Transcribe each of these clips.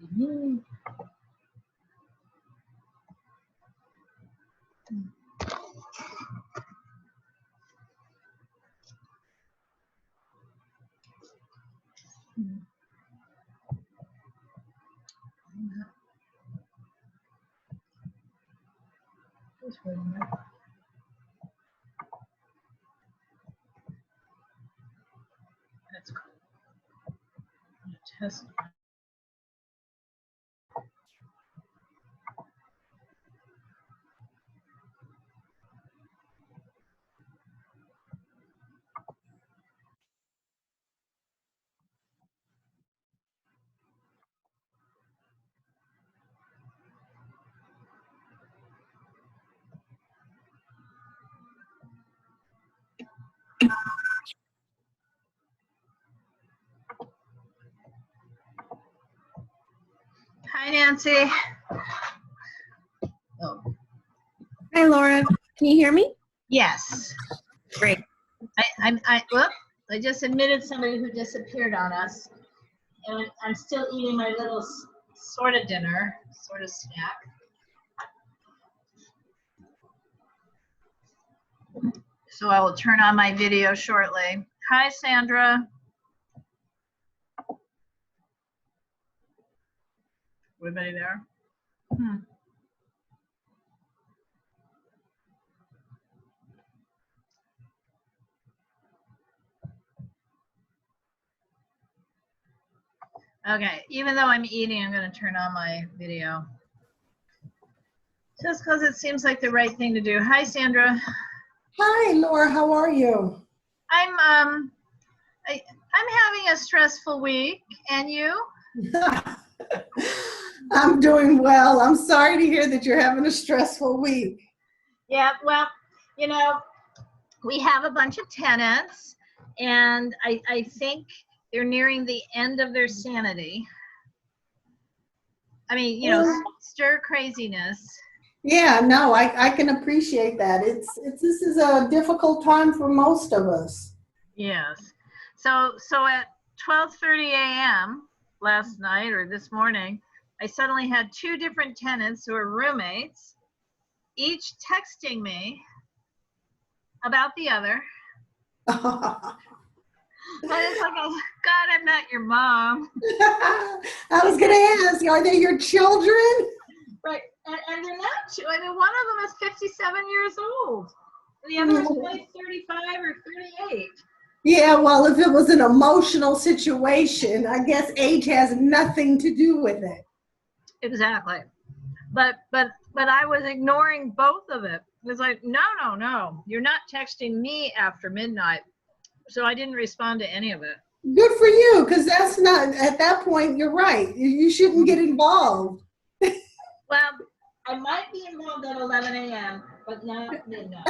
Mhm. Just wait a minute. That's cool. I'm gonna test. Hi, Nancy. Oh, Hi, Laura. Can you hear me? yes. Great. Whoop, I just admitted somebody who disappeared on us, and I'm still eating my little sort of dinner, sort of snack. So I will turn on my video shortly. Hi, Sandra. Everybody there? Okay, even though I'm eating, I'm going to turn on my video. Just because it seems like the right thing to do. Hi, Sandra. Hi, Laura. How are you? I'm having a stressful week, and you? I'm doing well. I'm sorry to hear that you're having a stressful week. Yeah, well, you know, we have a bunch of tenants, and I think they're nearing the end of their sanity. I mean, you know, stir craziness. Yeah, no, I can appreciate that. This is a difficult time for most of us. Yes. So at 12:30 a.m. last night or this morning, I suddenly had two different tenants who are roommates, each texting me about the other. And it's like, oh, God, I'm not your mom. I was going to ask, are they your children? Right. And they're not two. I mean, one of them is 57 years old. The other is like 35 or 38. Yeah, well, if it was an emotional situation, I guess age has nothing to do with it. Exactly. But I was ignoring both of it. It was like, no, you're not texting me after midnight. So I didn't respond to any of it. Good for you, because that's not, at that point, you're right. You shouldn't get involved. Well, I might be involved at 11 a.m., but not midnight.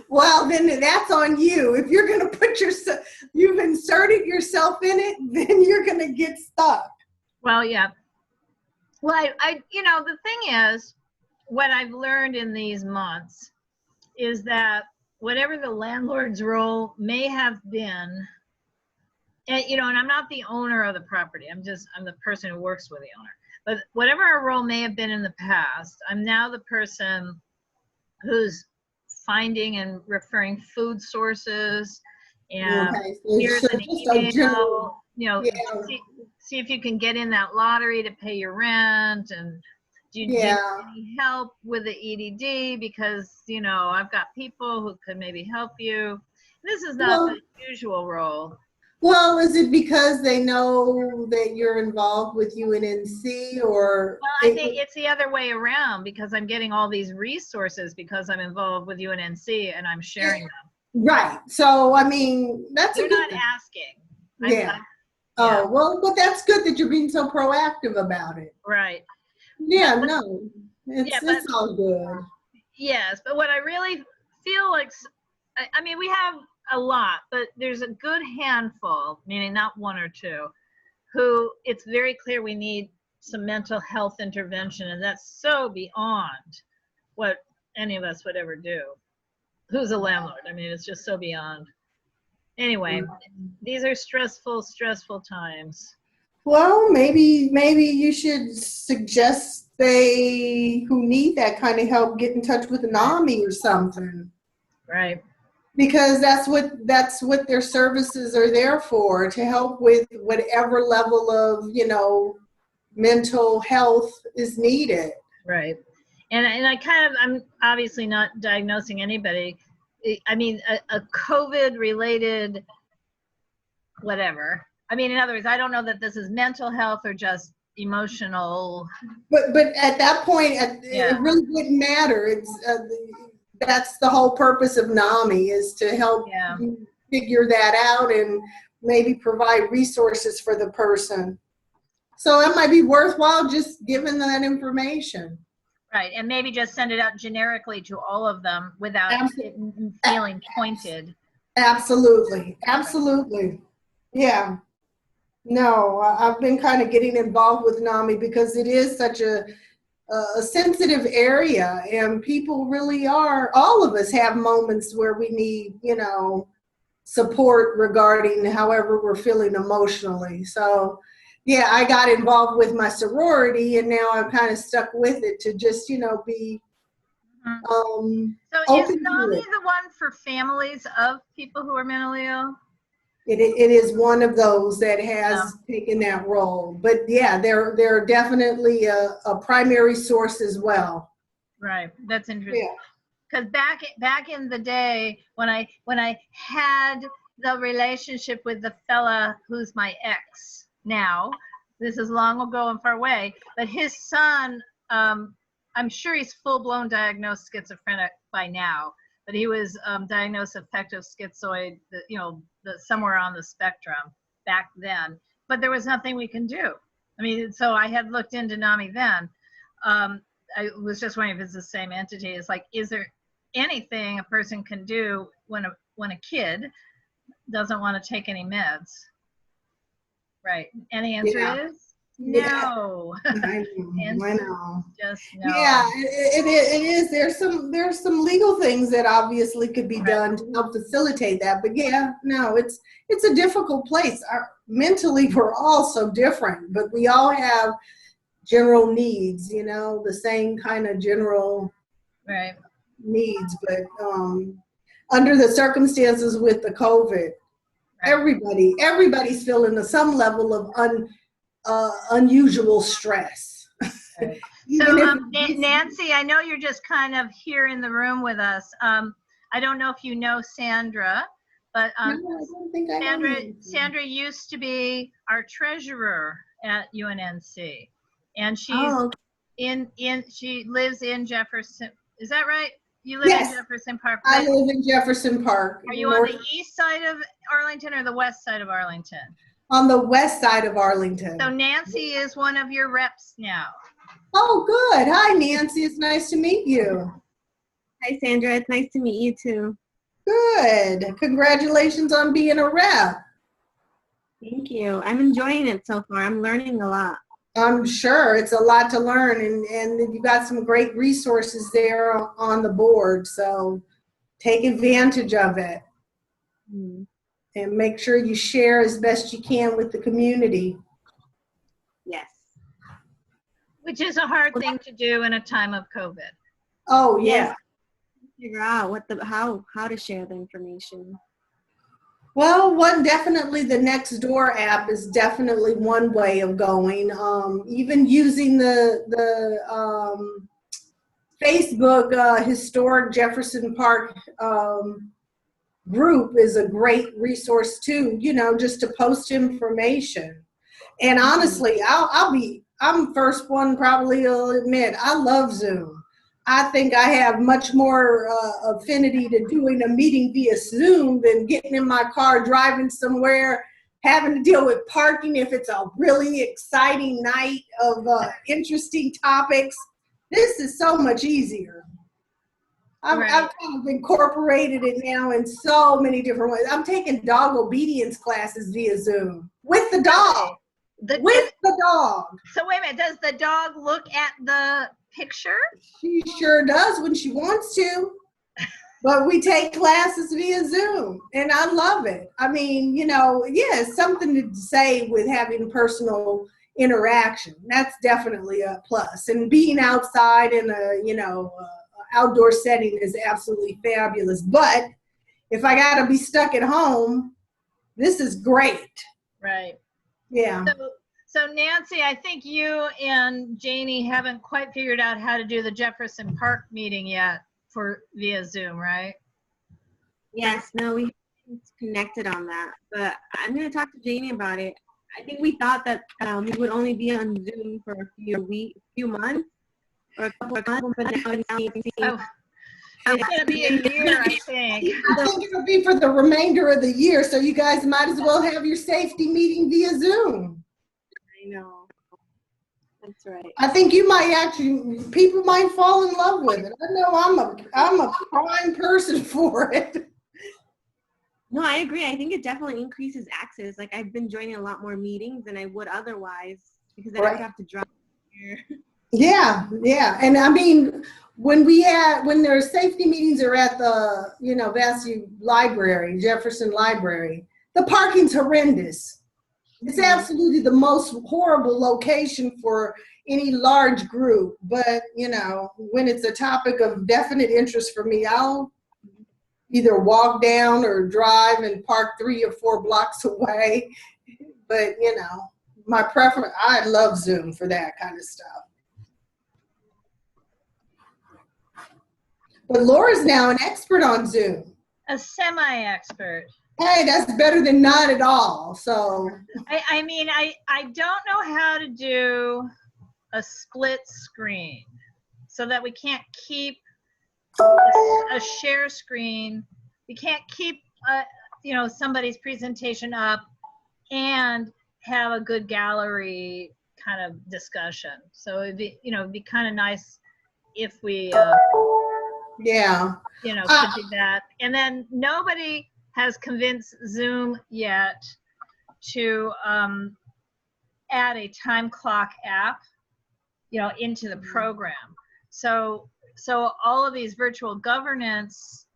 Well, then that's on you. If you're going to put yourself, you've inserted yourself in it, then you're going to get stuck. Well, yeah. Well, I you know, the thing is, what I've learned in these months is that whatever the landlord's role may have been, and, you know, and I'm not the owner of the property. I'm the person who works with the owner. But whatever our role may have been in the past, I'm now the person who's finding and referring food sources, and here's an email, you know, see if you can get in that lottery to pay your rent, and do you need any help with the EDD, because, you know, I've got people who could maybe help you. This is not the usual role. Well, is it because they know that you're involved with UNNC, or? Well, I think it's the other way around, because I'm getting all these resources because I'm involved with UNNC and I'm sharing them. Right. So, I mean, that's They're not asking. Yeah. Oh, well, but that's good that you're being so proactive about it. Right. Yeah, no, it's all good. Yes, but what I really feel like, I mean, we have a lot, but there's a good handful, meaning not one or two, who it's very clear we need some mental health intervention, and that's so beyond what any of us would ever do. Who's a landlord? I mean, it's just so beyond. Anyway, these are stressful times. Well, maybe you should suggest they who need that kind of help get in touch with NAMI or something. Right. Because that's what their services are there for, to help with whatever level of, mental health is needed. Right. And I'm obviously not diagnosing anybody. I mean, a COVID related whatever. I mean, in other words, I don't know that this is mental health or just emotional. But at that point, it really wouldn't matter. It's that's the whole purpose of NAMI, is to help you figure that out and maybe provide resources for the person. So it might be worthwhile just giving that information. Right, and maybe just send it out generically to all of them without it feeling pointed. Absolutely. Yeah. No, I've been kind of getting involved with NAMI because it is such a sensitive area, and people really are, all of us have moments where we need, support regarding however we're feeling emotionally. So yeah, I got involved with my sorority, and now I'm kind of stuck with it to just, be So is NAMI the one for families of people who are mentally ill? It is one of those that has taken that role. But yeah, they're definitely a primary source as well. Right, that's interesting. Because back in the day when I had the relationship with the fella who's my ex now, this is long ago and far away, but his son, I'm sure he's full-blown diagnosed schizophrenic by now, but he was diagnosed affective schizoid, somewhere on the spectrum back then. But there was nothing we can do. I mean, so I had looked into NAMI then. I was just wondering if it's the same entity. It's like, is there anything a person can do when a kid doesn't want to take any meds? Right. And the answer is no. I know. Just no. Yeah, it is. There's some legal things that obviously could be done to help facilitate that. But yeah, no, it's a difficult place. Mentally, we're all so different, but we all have general needs. The same kind of general needs. But under the circumstances with the COVID, everybody's feeling some level of unusual stress. Right. So Nancy, I know you're just kind of here in the room with us. I don't know if you know Sandra, but no, I don't think I know Sandra used to be our treasurer at UNNC, and she's she lives in Jefferson. Is that right? You live in Jefferson Park. I live in Jefferson Park. Are you on the east side of Arlington or the west side of Arlington? On the west side of Arlington. So Nancy is one of your reps now. Oh, good. Hi, Nancy. It's nice to meet you. Hi, Sandra. It's nice to meet you, too. Good. Congratulations on being a rep. Thank you. I'm enjoying it so far. I'm learning a lot. I'm sure it's a lot to learn, and you've got some great resources there on the board. So take advantage of it. Mm. And make sure you share as best you can with the community. Yes. Which is a hard thing to do in a time of COVID. Oh, yeah. Figure out how to share the information. Well, definitely the Nextdoor app is definitely one way of going. Even using the Facebook Historic Jefferson Park group is a great resource too, just to post information. And honestly, I'm first one probably will admit, I love Zoom. I think I have much more affinity to doing a meeting via Zoom than getting in my car, driving somewhere, having to deal with parking if it's a really exciting night of interesting topics. This is so much easier. I've kind of incorporated it now in so many different ways. I'm taking dog obedience classes via Zoom with the dog. With the dog. So wait a minute, does the dog look at the picture? She sure does when she wants to. but we take classes via Zoom, and I love it. I mean, yeah, it's something to say with having personal interaction. That's definitely a plus. And being outside in a, outdoor setting is absolutely fabulous. But if I got to be stuck at home, this is great. Right. Yeah. So Nancy, I think you and Janie haven't quite figured out how to do the Jefferson Park meeting yet for via Zoom, right? Yes, no, we haven't connected on that, but I'm going to talk to Janie about it. I think we thought that we would only be on Zoom for a few months or a couple of months, but now It's going to be a year, I think. I think it'll be for the remainder of the year, so you guys might as well have your safety meeting via Zoom. I know. That's right. I think you might people might fall in love with it. I know I'm a prime person for it. No, I agree. I think it definitely increases access. Like, I've been joining a lot more meetings than I would otherwise because I don't have to drive here. Yeah. And I mean, when their safety meetings are at the, Vassar Library, Jefferson Library, the parking's horrendous. It's absolutely the most horrible location for any large group. But, when it's a topic of definite interest for me, I'll either walk down or drive and park 3 or 4 blocks away. But, my preference, I love Zoom for that kind of stuff. But Laura's now an expert on Zoom. A semi-expert. Hey, that's better than not at all. So I mean, I don't know how to do a split screen so that we can't keep a share screen. We can't keep somebody's presentation up and have a good gallery kind of discussion. So it'd be kind of nice if we could do that. And then nobody has convinced Zoom yet to add a time clock app, into the program. So all of these virtual governance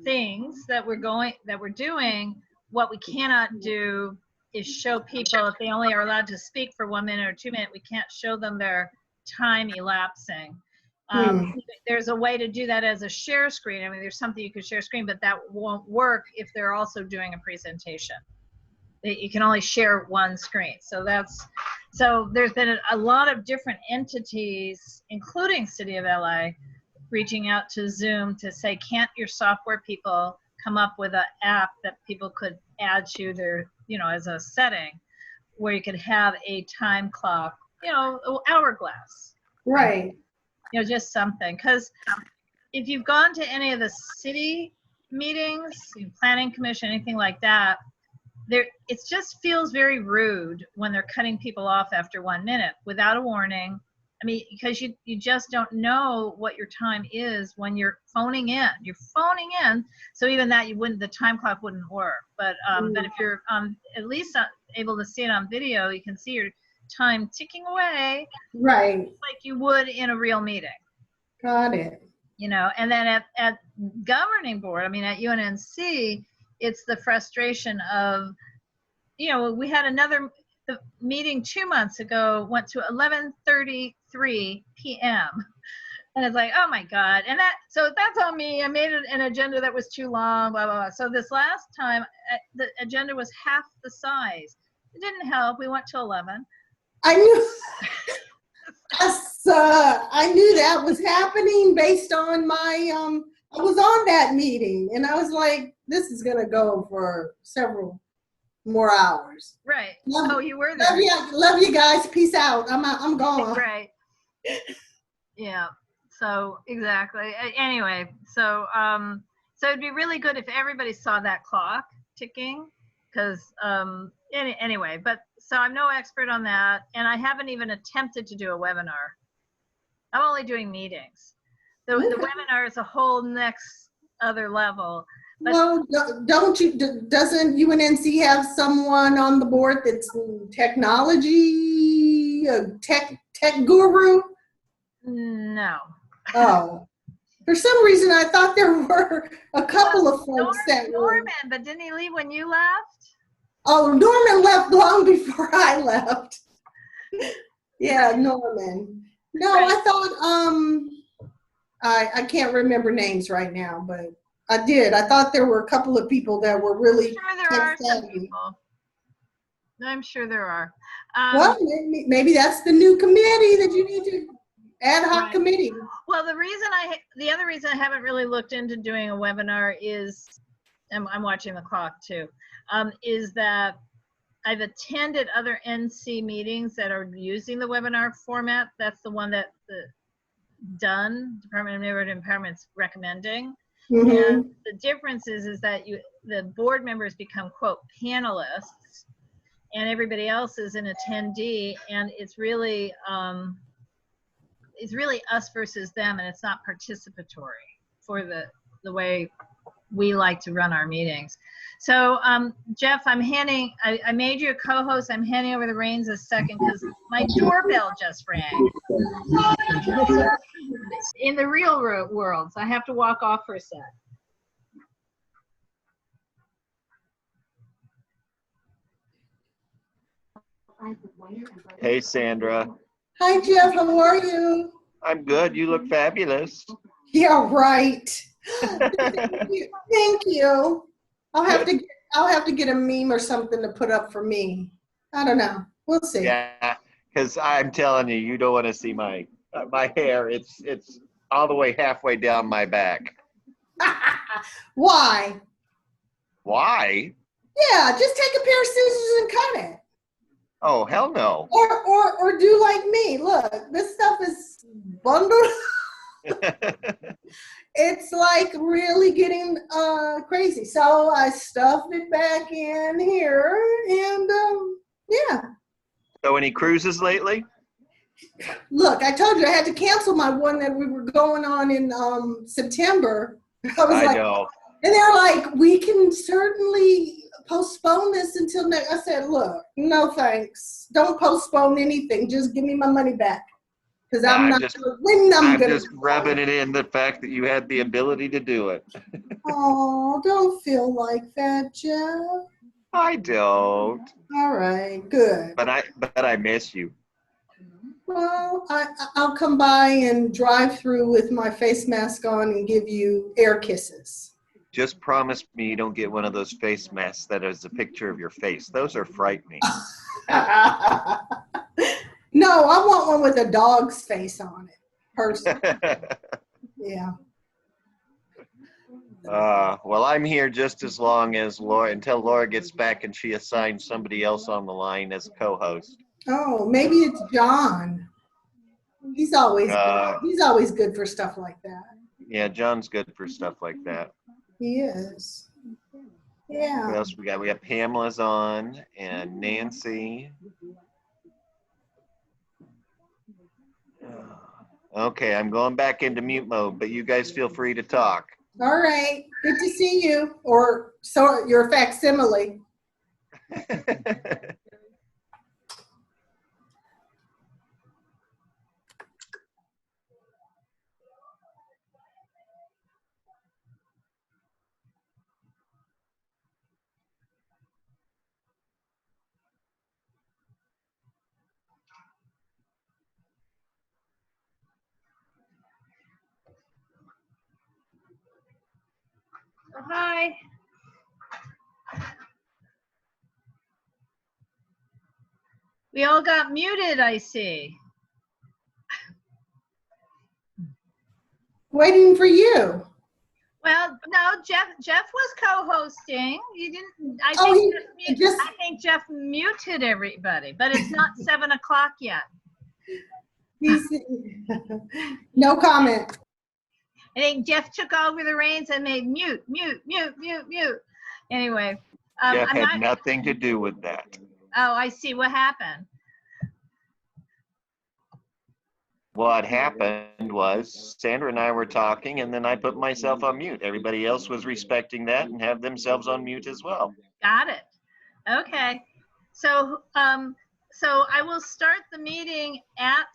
things that we're doing, what we cannot do is show people, if they only are allowed to speak for 1 minute or 2 minutes, we can't show them their time elapsing. There's a way to do that as a share screen. I mean, there's something you could share screen, but that won't work if they're also doing a presentation. You can only share one screen. So there's been a lot of different entities, including City of LA, reaching out to Zoom to say, can't your software people come up with an app that people could add to their, as a setting where you could have a time clock, hourglass. Right. Just something. Because if you've gone to any of the city meetings, planning commission, anything like that, it just feels very rude when they're cutting people off after 1 minute without a warning. I mean, because you just don't know what your time is when you're phoning in. You're phoning in, so even that the time clock wouldn't work. But if you're at least able to see it on video, you can see your time ticking away, right, like you would in a real meeting. Got it. And then at governing board, I mean, at UNNC, it's the frustration of, we had another meeting 2 months ago, went to 11:33 p.m. And it's like, oh my God. And that's on me. I made an agenda that was too long, blah, blah, blah. So this last time, the agenda was half the size. It didn't help. We went to 11. I knew. I knew that was happening based on my. I was on that meeting, and I was like, "This is gonna go for several more hours." Right. You were there. Love you guys. Peace out. I'm gone. Right. Yeah. So exactly. Anyway, so it'd be really good if everybody saw that clock ticking, because anyway. But so I'm no expert on that, and I haven't even attempted to do a webinar. I'm only doing meetings. The webinar is a whole next other level. But well, doesn't UNNC have someone on the board that's technology, a tech guru? No. Oh. For some reason, I thought there were a couple of folks that were. Norman, but didn't he leave when you left? Oh, Norman left long before I left. Yeah, Norman. No, Right. I thought, I can't remember names right now, but I did. I thought there were a couple of people that were really I'm sure there are some tech-savvy. people. I'm sure there are. Well, maybe that's the new committee that you need to, ad hoc Right. committee. Well, the other reason I haven't really looked into doing a webinar is, I'm watching the clock too, is that I've attended other NC meetings that are using the webinar format. That's the one that the Department of Neighborhood Empowerment's recommending. Mhm. And the difference is that the board members become, quote, panelists, and everybody else is an attendee, and it's really us versus them, and it's not participatory for the way we like to run our meetings. So Jeff, I made you a co-host. I'm handing over the reins a second because my doorbell just rang. In the real world, so I have to walk off for a sec. Hey, Sandra. Hi, Jeff. How are you? I'm good. You look fabulous. Yeah, right. Thank you. I'll have to get a meme or something to put up for me. I don't know. We'll see. Yeah, because I'm telling you, you don't want to see my hair. It's all the way halfway down my back. Why? Why? Yeah, just take a pair of scissors and cut it. Oh, hell no. Or do like me. Look, this stuff is bundled. It's like really getting crazy. So I stuffed it back in here, and yeah. So any cruises lately? Look, I told you I had to cancel my one that we were going on in September. I know. And they're like, we can certainly postpone this until next. I said, look, no thanks. Don't postpone anything. Just give me my money back. Because I'm not sure when I'm going to. Just rubbing it in the fact that you had the ability to do it. Oh, don't feel like that, Jeff. I don't. All right, good. But I miss you. Well, I'll come by and drive through with my face mask on and give you air kisses. Just promise me you don't get one of those face masks that is a picture of your face. Those are frightening. No, I want one with a dog's face on it, personally. Yeah. Well, I'm here just as long as until Laura gets back and she assigns somebody else on the line as co-host. Oh, maybe it's John. He's always good. He's always good for stuff like that. Yeah, John's good for stuff like that. He is. Yeah. What else we got? We got Pamela's on and Nancy. Okay, I'm going back into mute mode, but you guys feel free to talk. All right. Good to see you. Or so your facsimile. Hi. We all got muted, I see. Waiting for you. Well, no, Jeff was co-hosting. You didn't. I think Jeff muted everybody, but it's not 7 o'clock yet. No comment. I think Jeff took over the reins and made mute. Anyway, Jeff had nothing to do with that. Oh, I see what happened. What happened was Sandra and I were talking, and then I put myself on mute. Everybody else was respecting that and have themselves on mute as well. Got it. Okay. So, so I will start the meeting at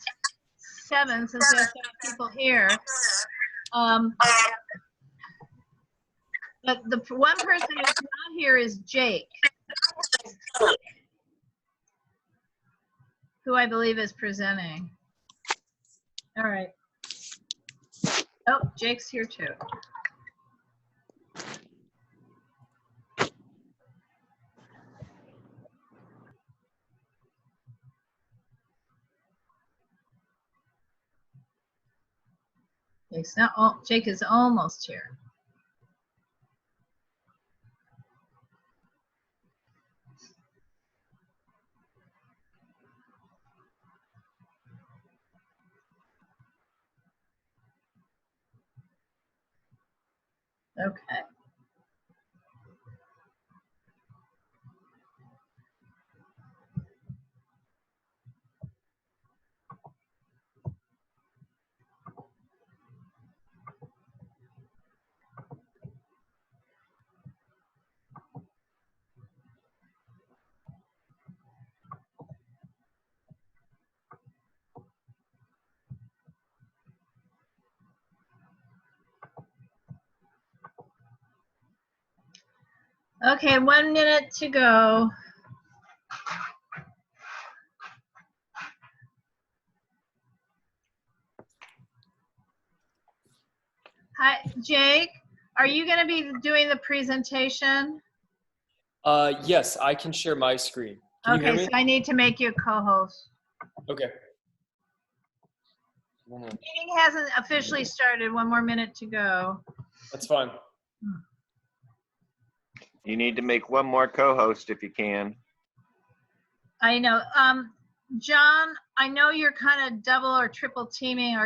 7 since we have 7 people here. But the one person who's not here is Jake, who I believe is presenting. All right. Oh, Jake's here too. Jake is almost here. Okay. Okay, 1 minute to go. Hi, Jake, are you going to be doing the presentation? Yes, I can share my screen. Can you hear Okay, me? so I need to make you a co-host. Okay. Meeting hasn't officially started. 1 more minute to go. That's fine. You need to make one more co-host if you can. I know. John, I know you're kind of double or triple teaming.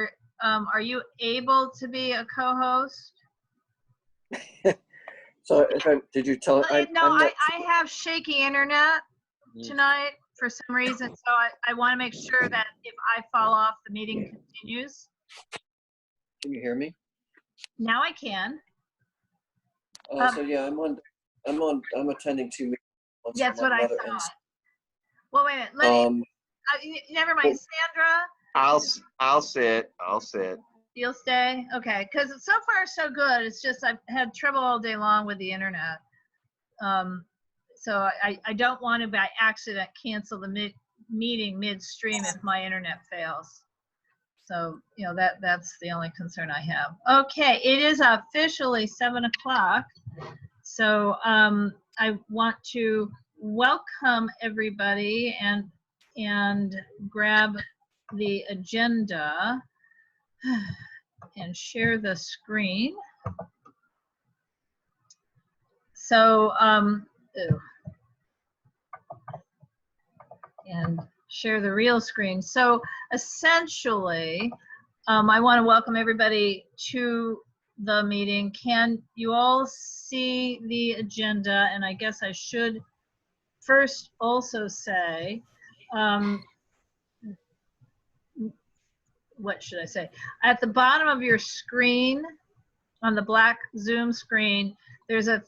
Are you able to be a co-host? So did you tell? I have shaky internet tonight for some reason, so I want to make sure that if I fall off, the meeting continues. Can you hear me? Now I can. So yeah, I'm attending 2 meetings. That's what I thought. Well, wait a minute. Never mind, Sandra. I'll sit. You'll stay? Okay, because so far so good. It's just I've had trouble all day long with the internet. So I don't want to by accident cancel the meeting midstream if my internet fails. So, you know, that's the only concern I have. Okay, it is officially 7 o'clock. So I want to welcome everybody and grab the agenda and share the screen. So, and share the real screen. So essentially, I want to welcome everybody to the meeting. Can you all see the agenda? And I guess I should first also say, what should I say? At the bottom of your screen, on the black Zoom screen, there's a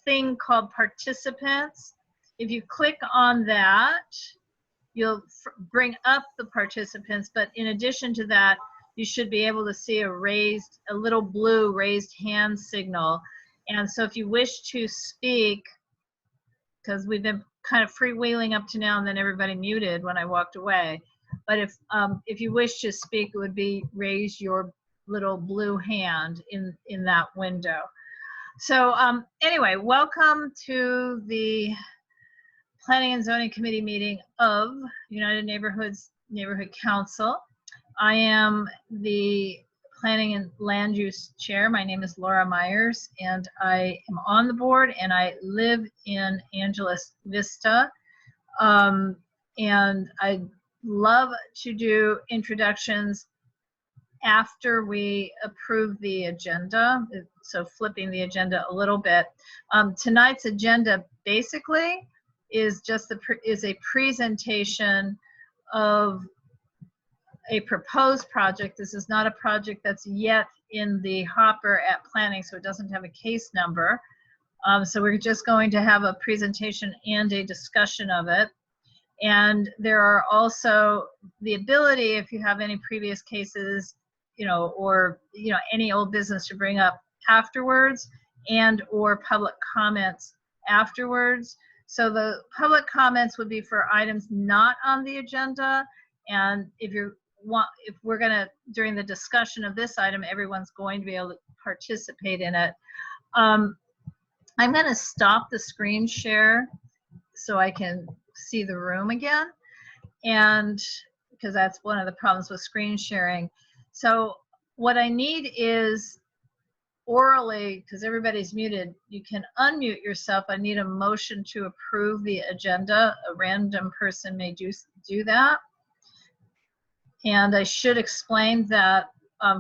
thing called participants. If you click on that, you'll bring up the participants, but in addition to that, you should be able to see a little blue raised hand signal. And so if you wish to speak, because we've been kind of freewheeling up to now and then everybody muted when I walked away. But if you wish to speak, it would be raise your little blue hand in that window. So anyway, welcome to the Planning and Zoning Committee meeting of United Neighborhoods Neighborhood Council. I am the Planning and Land Use Chair. My name is Laura Myers, and I am on the board, and I live in Angeles Vista. And I love to do introductions after we approve the agenda, so flipping the agenda a little bit. Tonight's agenda basically is just a presentation of a proposed project. This is not a project that's yet in the hopper at planning, so it doesn't have a case number. So we're just going to have a presentation and a discussion of it. And there are also the ability, if you have any previous cases, or any old business to bring up afterwards, and or public comments afterwards. So the public comments would be for items not on the agenda, and if we're gonna, during the discussion of this item, everyone's going to be able to participate in it. I'm gonna stop the screen share so I can see the room again, and because that's one of the problems with screen sharing. So what I need is orally, because everybody's muted, you can unmute yourself. I need a motion to approve the agenda. A random person may do that. And I should explain that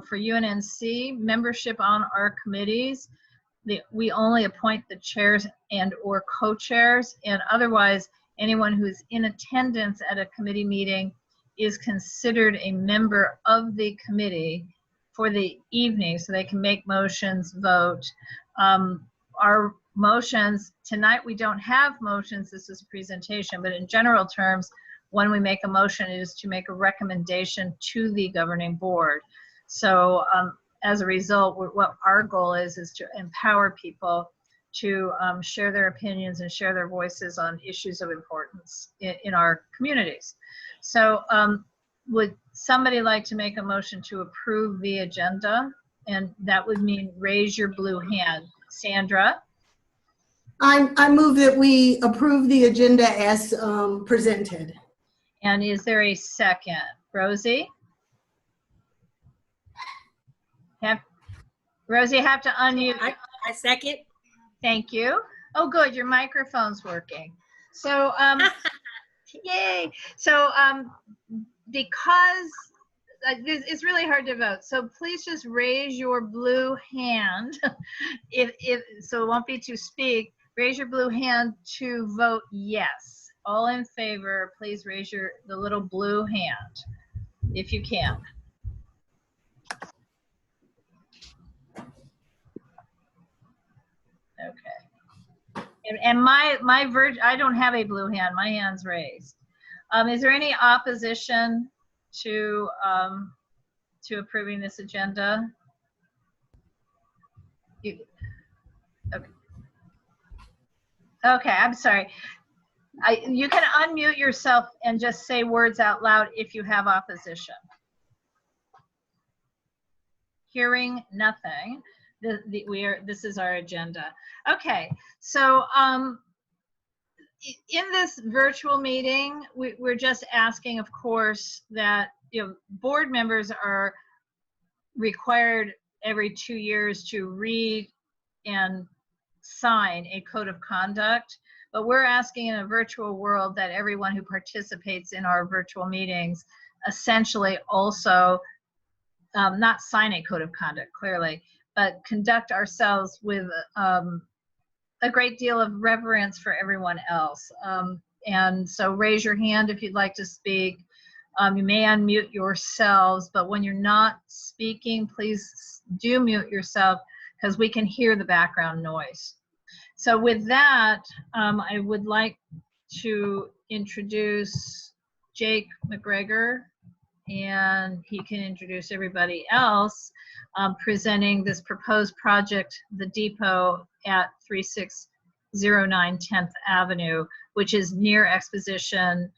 for UNNC, membership on our committees, we only appoint the chairs and or co-chairs, and otherwise anyone who's in attendance at a committee meeting is considered a member of the committee for the evening, so they can make motions, vote. Our motions, tonight we don't have motions, this is a presentation, but in general terms, when we make a motion, it is to make a recommendation to the governing board. So as a result, what our goal is to empower people to share their opinions and share their voices on issues of importance in our communities. So would somebody like to make a motion to approve the agenda? And that would mean raise your blue hand. Sandra? I move that we approve the agenda as presented. And is there a second? Rosie? Rosie, you have to unmute. I second. Thank you. Oh, good, your microphone's working. So, yay. So, because it's really hard to vote, so please just raise your blue hand. So it won't be to speak. Raise your blue hand to vote yes. All in favor, please raise the little blue hand, if you can. Okay. And I don't have a blue hand. My hand's raised. Is there any opposition to approving this agenda? Okay, I'm sorry. You can unmute yourself and just say words out loud if you have opposition. Hearing nothing. This is our agenda. Okay, so in this virtual meeting, we're just asking, of course, that board members are required every 2 years to read and sign a code of conduct, but we're asking in a virtual world that everyone who participates in our virtual meetings essentially also not sign a code of conduct, clearly, but conduct ourselves with a great deal of reverence for everyone else. And so raise your hand if you'd like to speak. You may unmute yourselves, but when you're not speaking, please do mute yourself because we can hear the background noise. So with that, I would like to introduce Jake McGregor, and he can introduce everybody else presenting this proposed project, the depot at 3609 10th Avenue, which is near Exposition.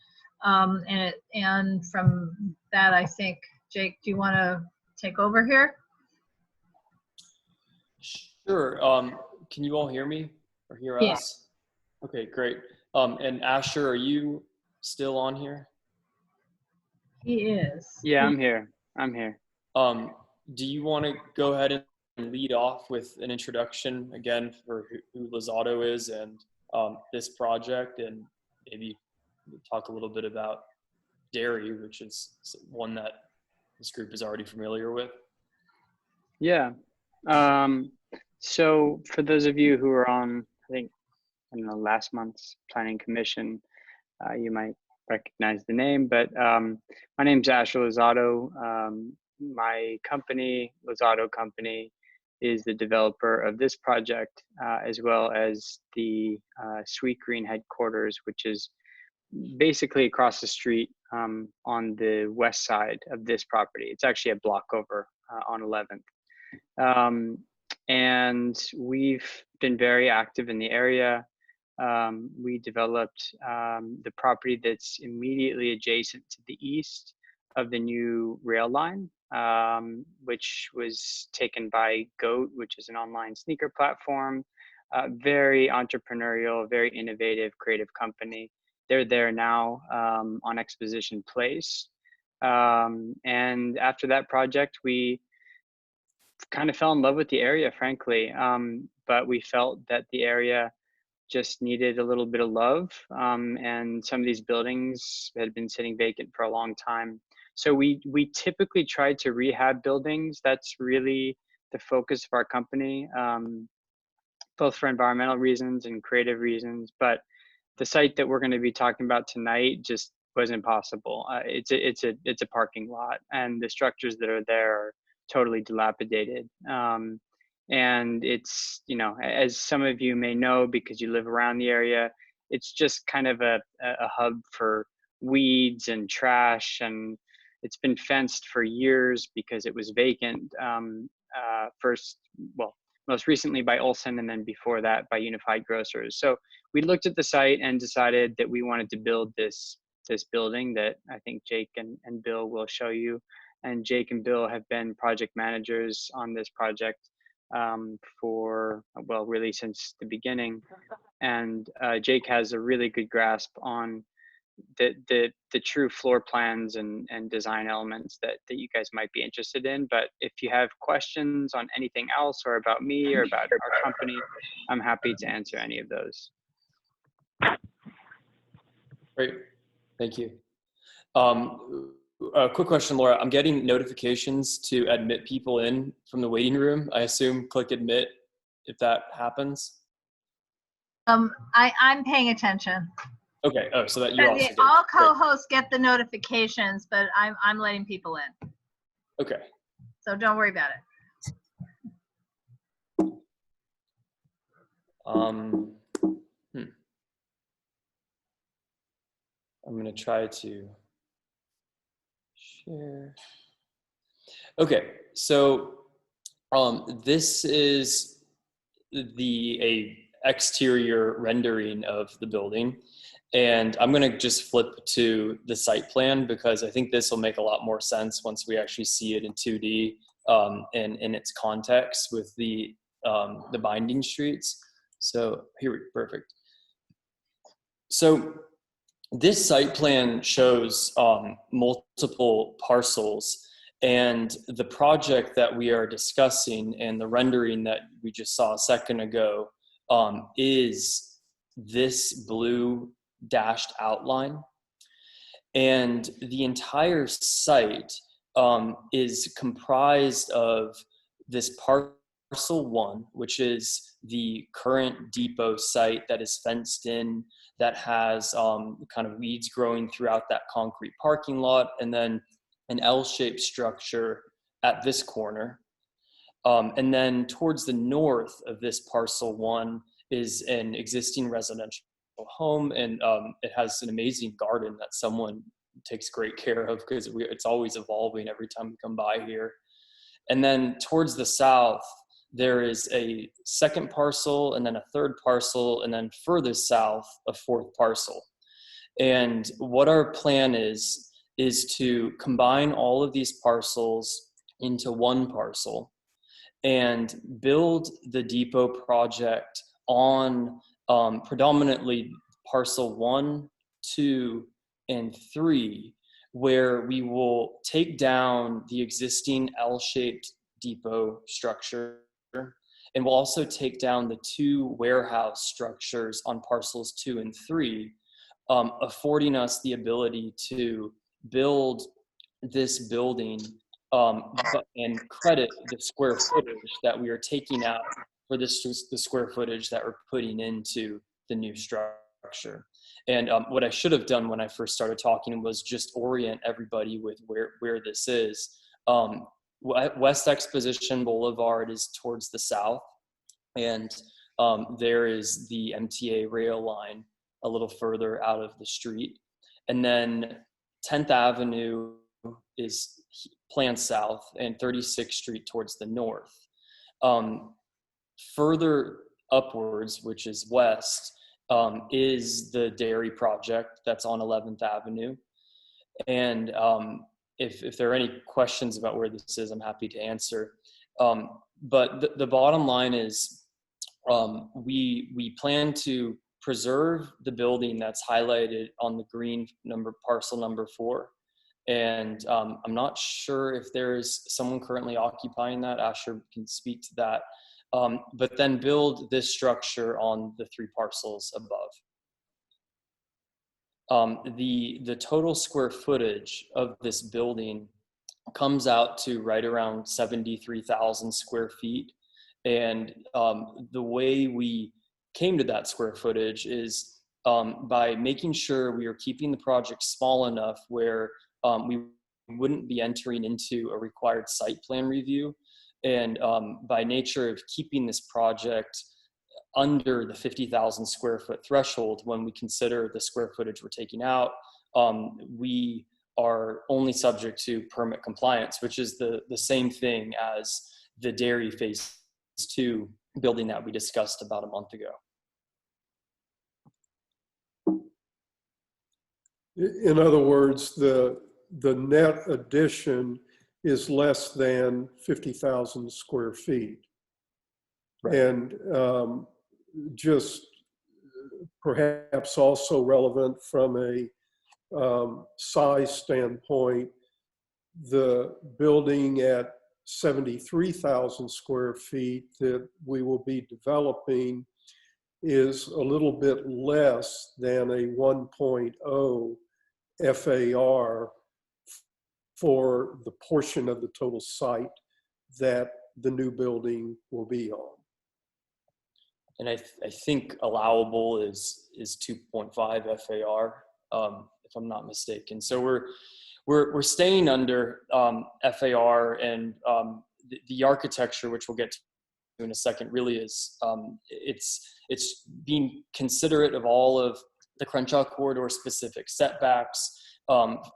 And from that, I think, Jake, do you want to take over here? Sure. Can you all hear me or hear us? Okay, great. And Asher, are you still on here? He is. Yeah, I'm here. Do you want to go ahead and lead off with an introduction again for who Lozado is and this project, and maybe talk a little bit about dairy, which is one that this group is already familiar with? Yeah. So for those of you who are on, I don't know, last month's planning commission, you might recognize the name, but my name's Asher Lozado. My company, Lozado Company, is the developer of this project, as well as the Sweet Green headquarters, which is basically across the street on the west side of this property. It's actually a block over on 11th. And we've been very active in the area. We developed the property that's immediately adjacent to the east of the new rail line, which was taken by GOAT, which is an online sneaker platform. Very entrepreneurial, very innovative, creative company. They're there now on Exposition Place. And after that project, we kind of fell in love with the area, frankly. But we felt that the area just needed a little bit of love. And some of these buildings had been sitting vacant for a long time. So we typically try to rehab buildings. That's really the focus of our company, both for environmental reasons and creative reasons. But the site that we're going to be talking about tonight just wasn't possible. It's a parking lot, and the structures that are there are totally dilapidated. And it's, you know, as some of you may know, because you live around the area, it's just kind of a hub for weeds and trash, and it's been fenced for years because it was vacant. Most recently by Olson, and then before that by Unified Grocers. So we looked at the site and decided that we wanted to build this building that I think Jake and Bill will show you. And Jake and Bill have been project managers on this project for, well, really since the beginning. And Jake has a really good grasp on the true floor plans and design elements that you guys might be interested in. But if you have questions on anything else, or about me or about our company, I'm happy to answer any of those. Great, thank you. A quick question, Laura. I'm getting notifications to admit people in from the waiting room. I assume click admit if that happens. I'm paying attention. Okay. Oh, so that you're also getting, all co-hosts get the notifications, but I'm letting people in. Okay. So don't worry about it. I'm going to try to share. Okay. So this is a exterior rendering of the building. And I'm going to just flip to the site plan because I think this will make a lot more sense once we actually see it in 2D and in its context with the binding streets. So here, perfect. So this site plan shows multiple parcels, and the project that we are discussing and the rendering that we just saw a second ago is this blue dashed outline. And the entire site is comprised of this parcel 1, which is the current depot site that is fenced in, that has kind of weeds growing throughout that concrete parking lot, and then an L-shaped structure at this corner. And then towards the north of this parcel 1 is an existing residential home, and it has an amazing garden that someone takes great care of because it's always evolving every time we come by here. And then towards the south, there is a second parcel, and then a third parcel, and then further south, a fourth parcel. And what our plan is to combine all of these parcels into one parcel and build the depot project on predominantly parcel 1, 2, and 3, where we will take down the existing L-shaped depot structure, and we'll also take down the 2 warehouse structures on parcels 2 and 3, affording us the ability to build this building and credit the square footage that we are taking out for the square footage that we're putting into the new structure. And what I should have done when I first started talking was just orient everybody with where this is. West Exposition Boulevard is towards the south, and there is the MTA rail line a little further out of the street. And then 10th Avenue is plan south, and 36th Street towards the north. Further upwards, which is west, is the dairy project that's on 11th Avenue. And if there are any questions about where this is, I'm happy to answer. But the bottom line is we plan to preserve the building that's highlighted on the green parcel number 4. And I'm not sure if there's someone currently occupying that. Asher can speak to that. But then build this structure on the 3 parcels above. The total square footage of this building comes out to right around 73,000 square feet. And the way we came to that square footage is by making sure we are keeping the project small enough where we wouldn't be entering into a required site plan review. And by nature of keeping this project under the 50,000 square foot threshold, when we consider the square footage we're taking out, we are only subject to permit compliance, which is the same thing as the dairy phase 2 building that we discussed about a month ago. In other words, the net addition is less than 50,000 square feet. Right. And just perhaps also relevant from a size standpoint, the building at 73,000 square feet that we will be developing is a little bit less than a 1.0 FAR for the portion of the total site that the new building will be on. And I think allowable is 2.5 FAR, if I'm not mistaken. So we're staying under FAR, and the architecture, which we'll get to in a second, really is it's being considerate of all of the Crenshaw corridor specific setbacks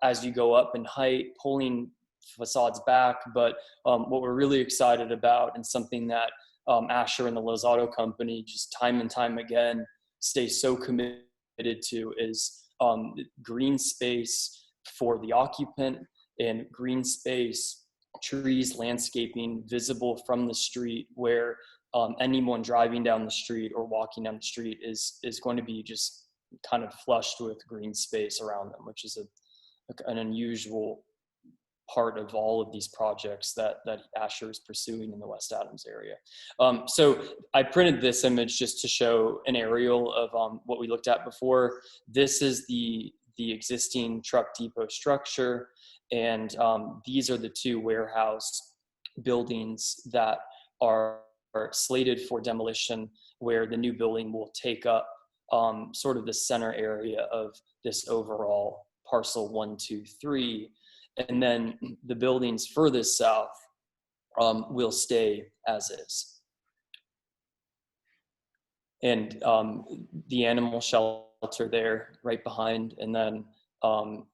as you go up in height, pulling facades back. But what we're really excited about, and something that Asher and the Lozado company just time and time again stay so committed to, is green space for the occupant and green space, trees, landscaping visible from the street, where anyone driving down the street or walking down the street is going to be just kind of flushed with green space around them, which is an unusual part of all of these projects that Asher is pursuing in the West Adams area. So I printed this image just to show an aerial of what we looked at before. This is the existing truck depot structure, and these are the 2 warehouse buildings that are slated for demolition, where the new building will take up sort of the center area of this overall parcel 1, 2, 3. And then the buildings furthest south will stay as is. And the animal shelter there right behind, and then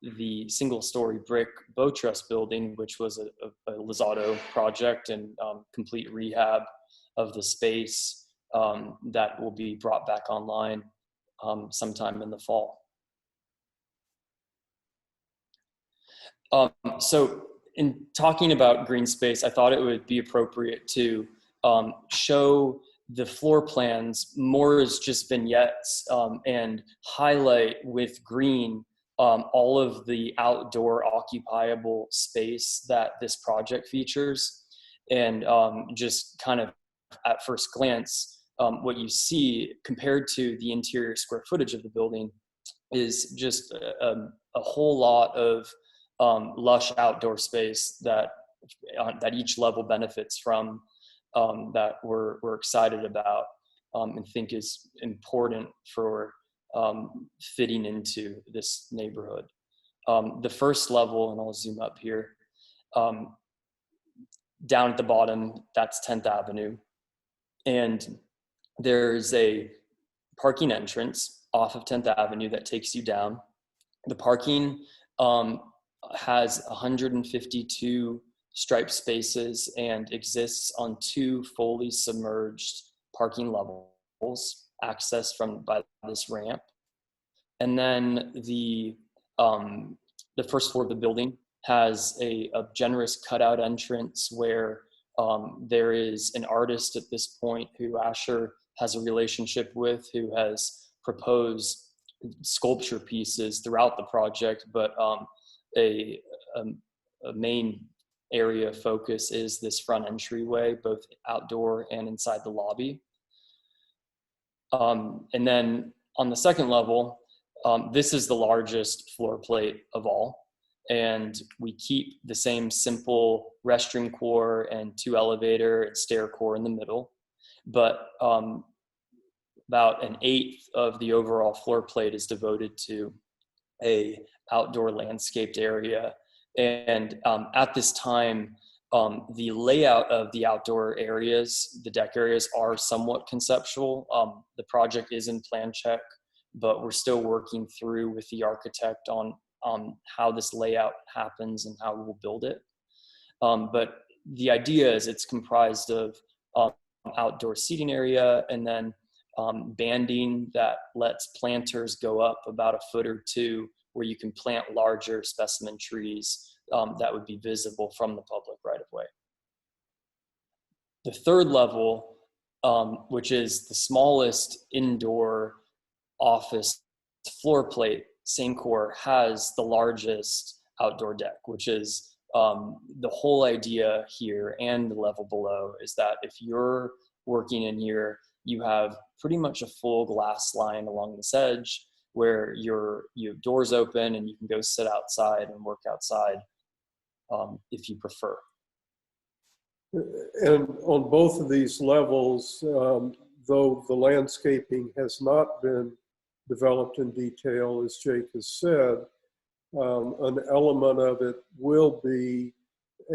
the single-story brick bow truss building, which was a Lozado project, and complete rehab of the space that will be brought back online sometime in the fall. So in talking about green space, I thought it would be appropriate to show the floor plans more as just vignettes and highlight with green all of the outdoor occupiable space that this project features. And just kind of at first glance, what you see compared to the interior square footage of the building is just a whole lot of lush outdoor space that each level benefits from, that we're excited about and think is important for fitting into this neighborhood. The first level, and I'll zoom up here, down at the bottom, that's 10th Avenue. And there's a parking entrance off of 10th Avenue that takes you down. The parking has 152 striped spaces and exists on 2 fully submerged parking levels accessed by this ramp. And then the first floor of the building has a generous cutout entrance where there is an artist at this point who Asher has a relationship with, who has proposed sculpture pieces throughout the project, but a main area of focus is this front entryway, both outdoor and inside the lobby. And then on the second level, this is the largest floor plate of all. And we keep the same simple restroom core and 2 elevator and stair core in the middle. But about 1/8 of the overall floor plate is devoted to a outdoor landscaped area. And at this time, the layout of the outdoor areas, the deck areas, are somewhat conceptual. The project is in plan check, but we're still working through with the architect on how this layout happens and how we'll build it. But the idea is it's comprised of outdoor seating area and then banding that lets planters go up about 1 foot or 2 where you can plant larger specimen trees that would be visible from the public right of way. The third level, which is the smallest indoor office floor plate, same core, has the largest outdoor deck, which is the whole idea here and the level below is that if you're working in here, you have pretty much a full glass line along this edge where you have doors open and you can go sit outside and work outside if you prefer. And on both of these levels, though the landscaping has not been developed in detail, as Jake has said, an element of it will be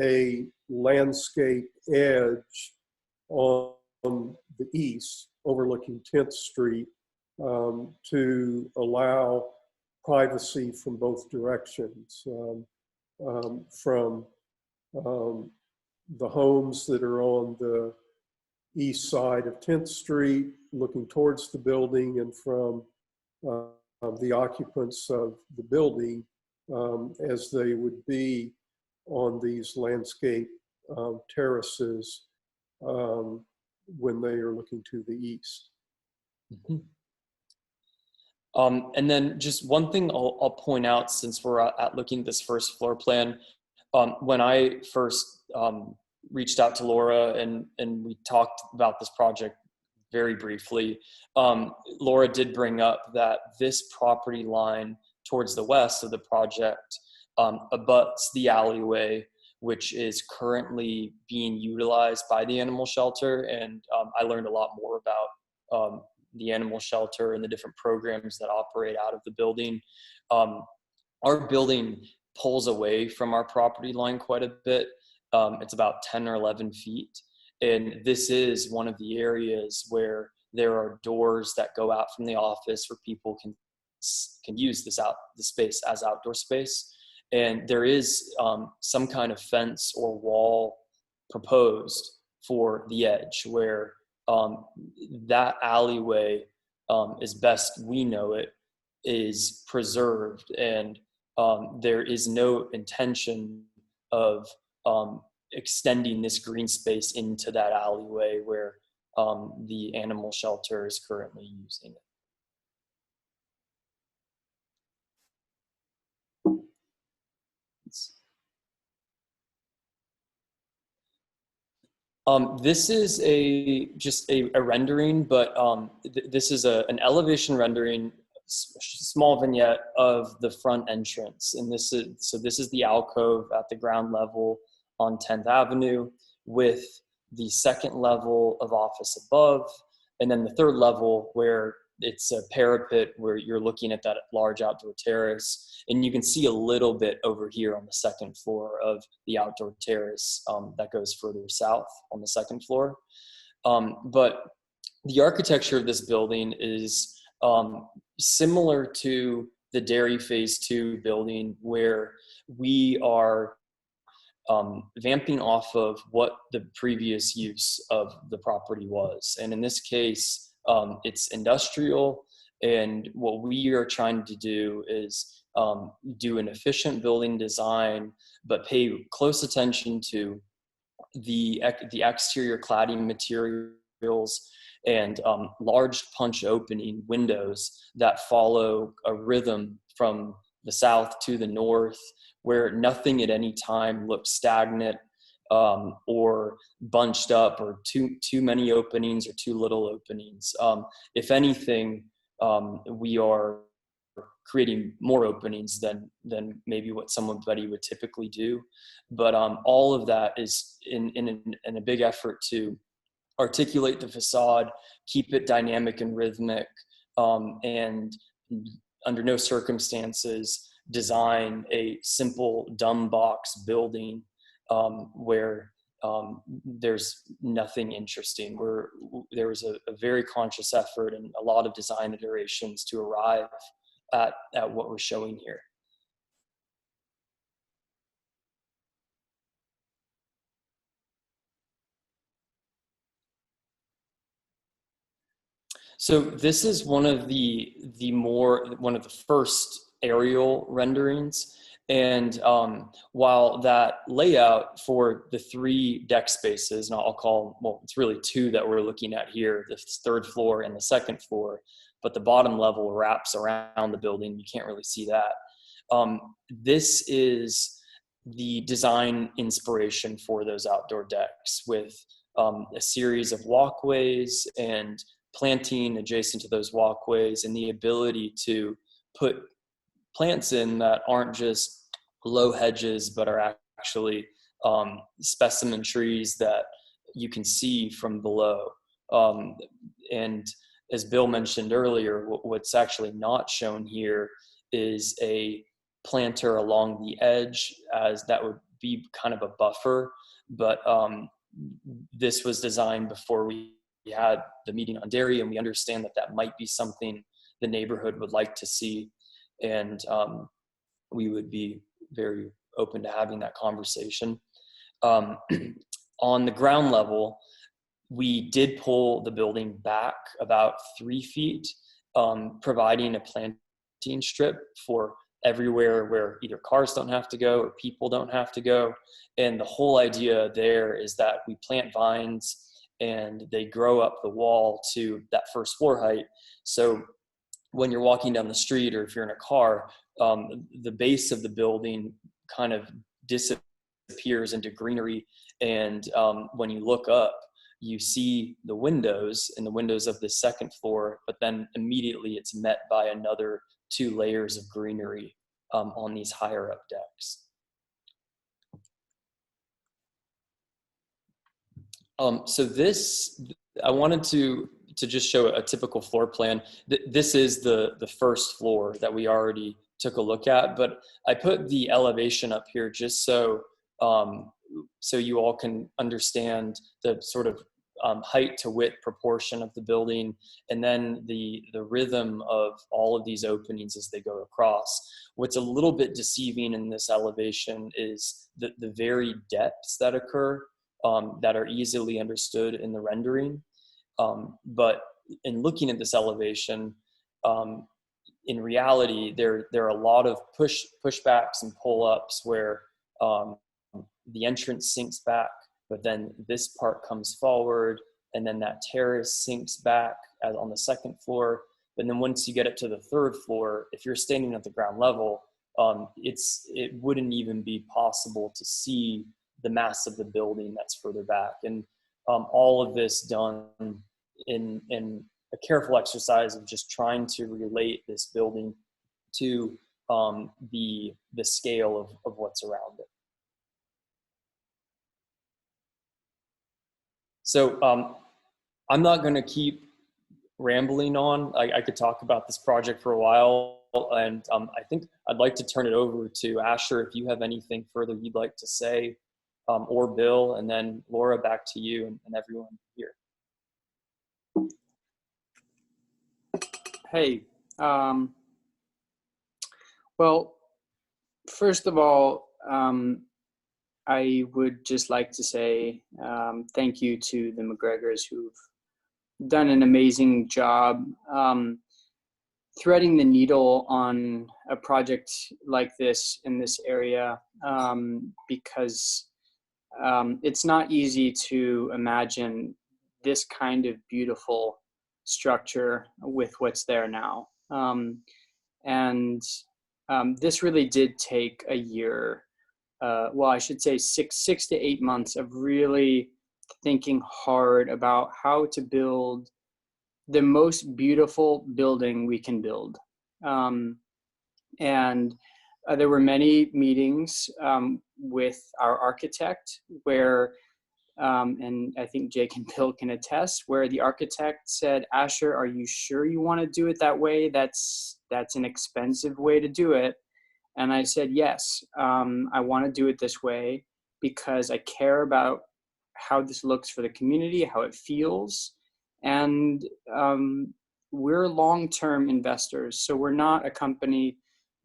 a landscape edge on the east overlooking 10th Street to allow privacy from both directions, from the homes that are on the east side of 10th Street looking towards the building, and from the occupants of the building as they would be on these landscape terraces when they are looking to the east. Mm-hmm. And then just one thing I'll point out, since we're at looking at this first floor plan, when I first reached out to Laura and we talked about this project very briefly, Laura did bring up that this property line towards the west of the project abuts the alleyway, which is currently being utilized by the animal shelter. And I learned a lot more about the animal shelter and the different programs that operate out of the building. Our building pulls away from our property line quite a bit. It's about 10 or 11 feet. And this is one of the areas where there are doors that go out from the office where people can use the space as outdoor space. And there is some kind of fence or wall proposed for the edge where that alleyway, as best we know it, is preserved, and there is no intention of extending this green space into that alleyway where the animal shelter is currently using it. This is just a rendering, but this is an elevation rendering, small vignette of the front entrance. And this is the alcove at the ground level on 10th Avenue with the second level of office above, and then the third level where it's a parapet where you're looking at that large outdoor terrace. And you can see a little bit over here on the second floor of the outdoor terrace that goes further south on the second floor. But the architecture of this building is similar to the Dairy Phase 2 building, where we are vamping off of what the previous use of the property was. And in this case, it's industrial. And what we are trying to do is do an efficient building design, but pay close attention to the exterior cladding materials and large punch opening windows that follow a rhythm from the south to the north, where nothing at any time looks stagnant or bunched up, or too many openings or too little openings. If anything, we are creating more openings than maybe what somebody would typically do. But all of that is in a big effort to articulate the facade, keep it dynamic and rhythmic, and under no circumstances design a simple dumb box building where there's nothing interesting. There was a very conscious effort and a lot of design iterations to arrive at what we're showing here. So this is one of the first aerial renderings. And while that layout for the 3 deck spaces, and I'll call, well, it's really 2 that we're looking at here, the 3rd floor and the 2nd floor, but the bottom level wraps around the building. You can't really see that. This is the design inspiration for those outdoor decks, with a series of walkways and planting adjacent to those walkways, and the ability to put plants in that aren't just low hedges, but are actually specimen trees that you can see from below. And as Bill mentioned earlier, what's actually not shown here is a planter along the edge, as that would be kind of a buffer. But this was designed before we had the meeting on dairy, and we understand that that might be something the neighborhood would like to see. And we would be very open to having that conversation. On the ground level, we did pull the building back about 3 feet, providing a planting strip for everywhere where either cars don't have to go or people don't have to go. And the whole idea there is that we plant vines and they grow up the wall to that 1st floor height. So when you're walking down the street, or if you're in a car, the base of the building kind of disappears into greenery. And when you look up, you see the windows and the windows of the 2nd floor, but then immediately it's met by another 2 layers of greenery on these higher up decks. So this, I wanted to just show a typical floor plan. This is the 1st floor that we already took a look at, but I put the elevation up here just so you all can understand the sort of height to width proportion of the building, and then the rhythm of all of these openings as they go across. What's a little bit deceiving in this elevation is the varied depths that occur that are easily understood in the rendering. But in looking at this elevation, in reality, there are a lot of pushbacks and pull-ups where the entrance sinks back, but then this part comes forward, and then that terrace sinks back on the 2nd floor. And then once you get up to the 3rd floor, if you're standing at the ground level, it wouldn't even be possible to see the mass of the building that's further back. And all of this done in a careful exercise of just trying to relate this building to the scale of what's around it. So I'm not going to keep rambling on. I could talk about this project for a while, and I think I'd like to turn it over to Asher if you have anything further you'd like to say, or Bill, and then Laura, back to you and everyone here. Hey, well, first of all, I would just like to say thank you to the McGregors who've done an amazing job threading the needle on a project like this in this area, because it's not easy to imagine this kind of beautiful structure with what's there now. And this really did take a year, well, I should say six to 8 months of really thinking hard about how to build the most beautiful building we can build. And there were many meetings with our architect where, and I think Jake and Bill can attest, where the architect said, Asher, are you sure you want to do it that way? That's an expensive way to do it. And I said, yes, I want to do it this way because I care about how this looks for the community, how it feels. And we're long-term investors. So we're not a company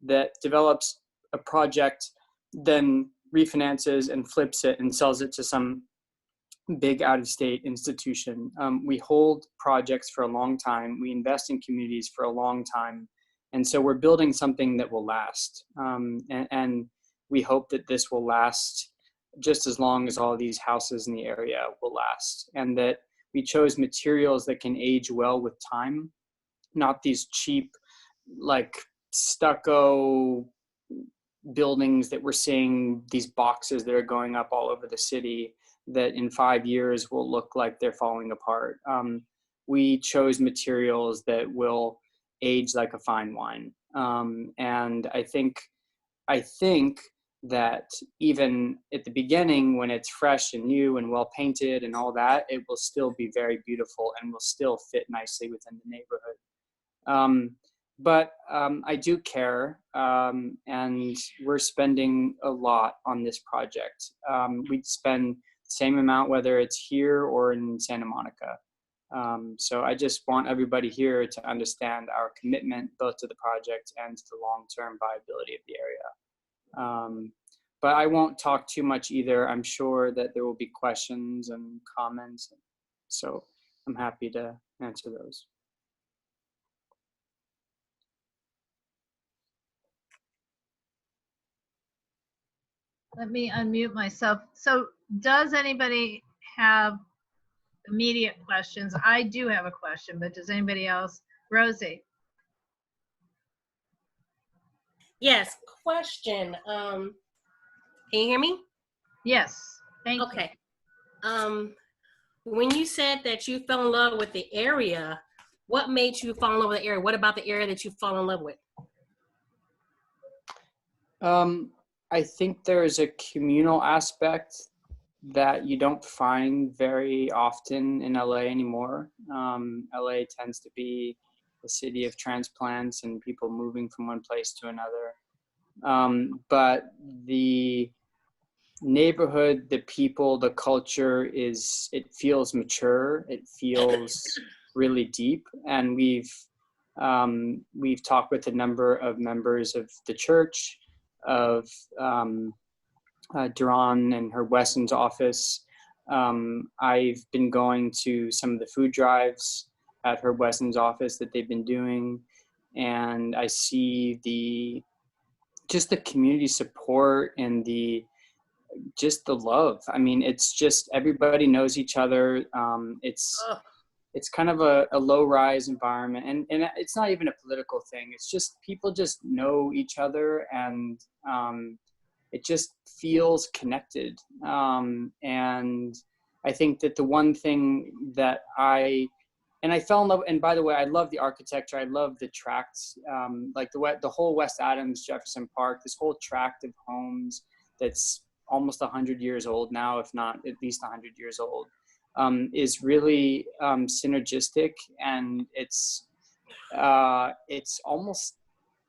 that develops a project, then refinances and flips it and sells it to some big out-of-state institution. We hold projects for a long time. We invest in communities for a long time. And so we're building something that will last. And we hope that this will last just as long as all these houses in the area will last. And that we chose materials that can age well with time, not these cheap, like stucco buildings that we're seeing, these boxes that are going up all over the city that in 5 years will look like they're falling apart. We chose materials that will age like a fine wine. And I think that even at the beginning, when it's fresh and new and well painted and all that, it will still be very beautiful and will still fit nicely within the neighborhood. But I do care, and we're spending a lot on this project. We'd spend the same amount whether it's here or in Santa Monica. So I just want everybody here to understand our commitment both to the project and to the long-term viability of the area. But I won't talk too much either. I'm sure that there will be questions and comments. So I'm happy to answer those. Let me unmute myself. So does anybody have immediate questions? I do have a question, but does anybody else? Rosie. Yes, question. Can you hear me? Yes, thank you. Okay. When you said that you fell in love with the area, what made you fall in love with the area? What about the area that you fall in love with? I think there's a communal aspect that you don't find very often in LA anymore. LA tends to be a city of transplants and people moving from one place to another. But the neighborhood, the people, the culture it feels mature. It feels really deep. And we've talked with a number of members of the church, of Duran and her Weston's office. I've been going to some of the food drives at her Weston's office that they've been doing, and I see the community support and the love. I mean, it's just everybody knows each other. It's kind of a low-rise environment, and it's not even a political thing. It's just people just know each other, and it just feels connected. And I think that the one thing that I fell in love, and by the way, I love the architecture. I love the tracts, like the whole West Adams, Jefferson Park, this whole tract of homes that's almost 100 years old now, if not at least 100 years old, is really synergistic, and it's almost,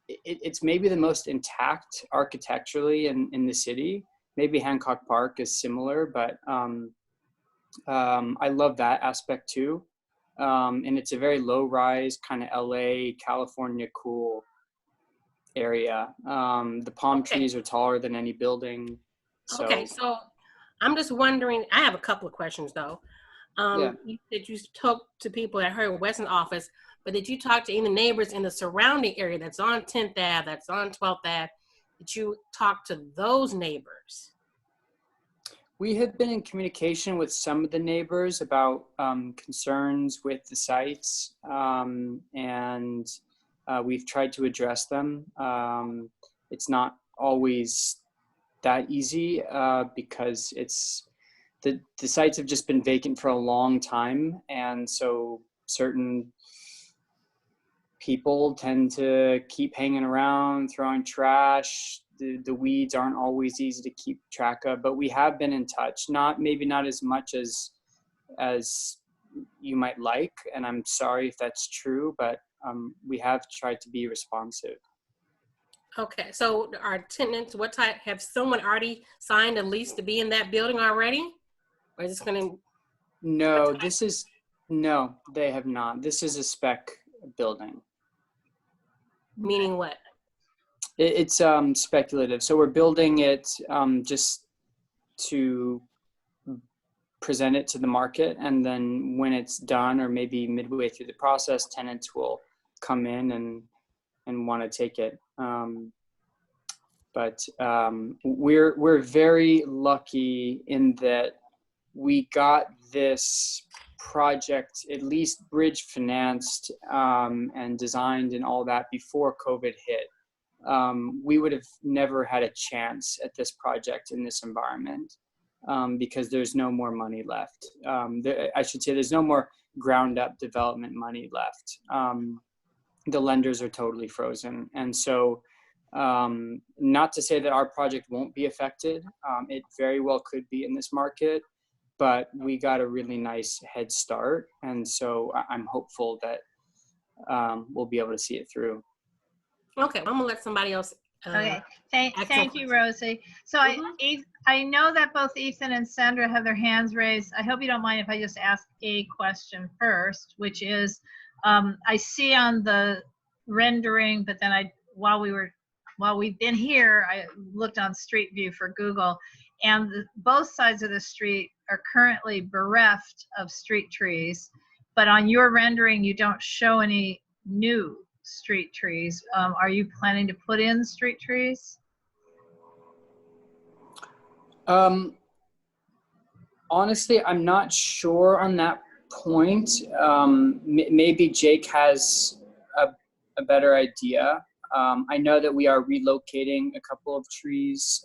it's maybe the most intact architecturally in the city. Maybe Hancock Park is similar, but I love that aspect too. And it's a very low rise kind of LA, California cool area. The palm trees are taller than any building. So, Okay, so I'm just wondering, I have a couple of questions though. Yeah. You said you talked to people at her Western office, but did you talk to any neighbors in the surrounding area that's on 10th Ave, that's on 12th Ave? Did you talk to those neighbors? we have been in communication with some of the neighbors about concerns with the sites, and we've tried to address them. It's not always that easy because the sites have just been vacant for a long time, and so certain people tend to keep hanging around, throwing trash. The weeds aren't always easy to keep track of, but we have been in touch. Maybe not as much as you might like, and I'm sorry if that's true, but we have tried to be responsive. Okay, so our tenants, what type, have someone already signed a lease to be in that building already? Or is this gonna? No, no, they have not. This is a spec building. Meaning what? It's speculative. So we're building it just to present it to the market, and then when it's done, or maybe midway through the process, tenants will come in and want to take it. But we're very lucky in that we got this project at least bridge financed and designed and all that before COVID hit. We would have never had a chance at this project in this environment because there's no more money left. I should say there's no more ground up development money left. The lenders are totally frozen. And so not to say that our project won't be affected. It very well could be in this market, but we got a really nice head start. And so I'm hopeful that we'll be able to see it through. Okay, I'm gonna let somebody else. Okay, ask thank you, Rosie. So I know that both Ethan and Sandra have their hands raised. I hope you don't mind if I just ask a question first, which is, I see on the rendering, but then while we've been here, I looked on Street View for Google, and both sides of the street are currently bereft of street trees, but on your rendering, you don't show any new street trees. Are you planning to put in street trees? Honestly, I'm not sure on that point. Maybe Jake has a better idea. I know that we are relocating a couple of trees,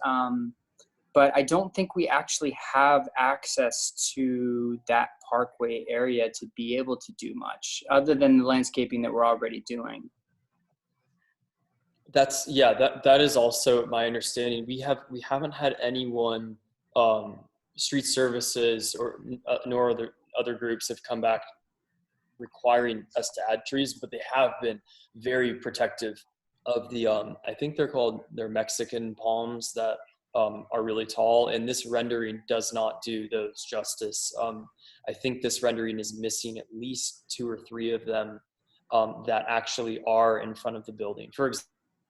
but I don't think we actually have access to that parkway area to be able to do much other than the landscaping that we're already doing. That is also my understanding. We haven't had anyone, street services or nor other groups have come back requiring us to add trees, but they have been very protective of the I think they're Mexican palms that are really tall, and this rendering does not do those justice. I think this rendering is missing at least 2 or 3 of them that actually are in front of the building. For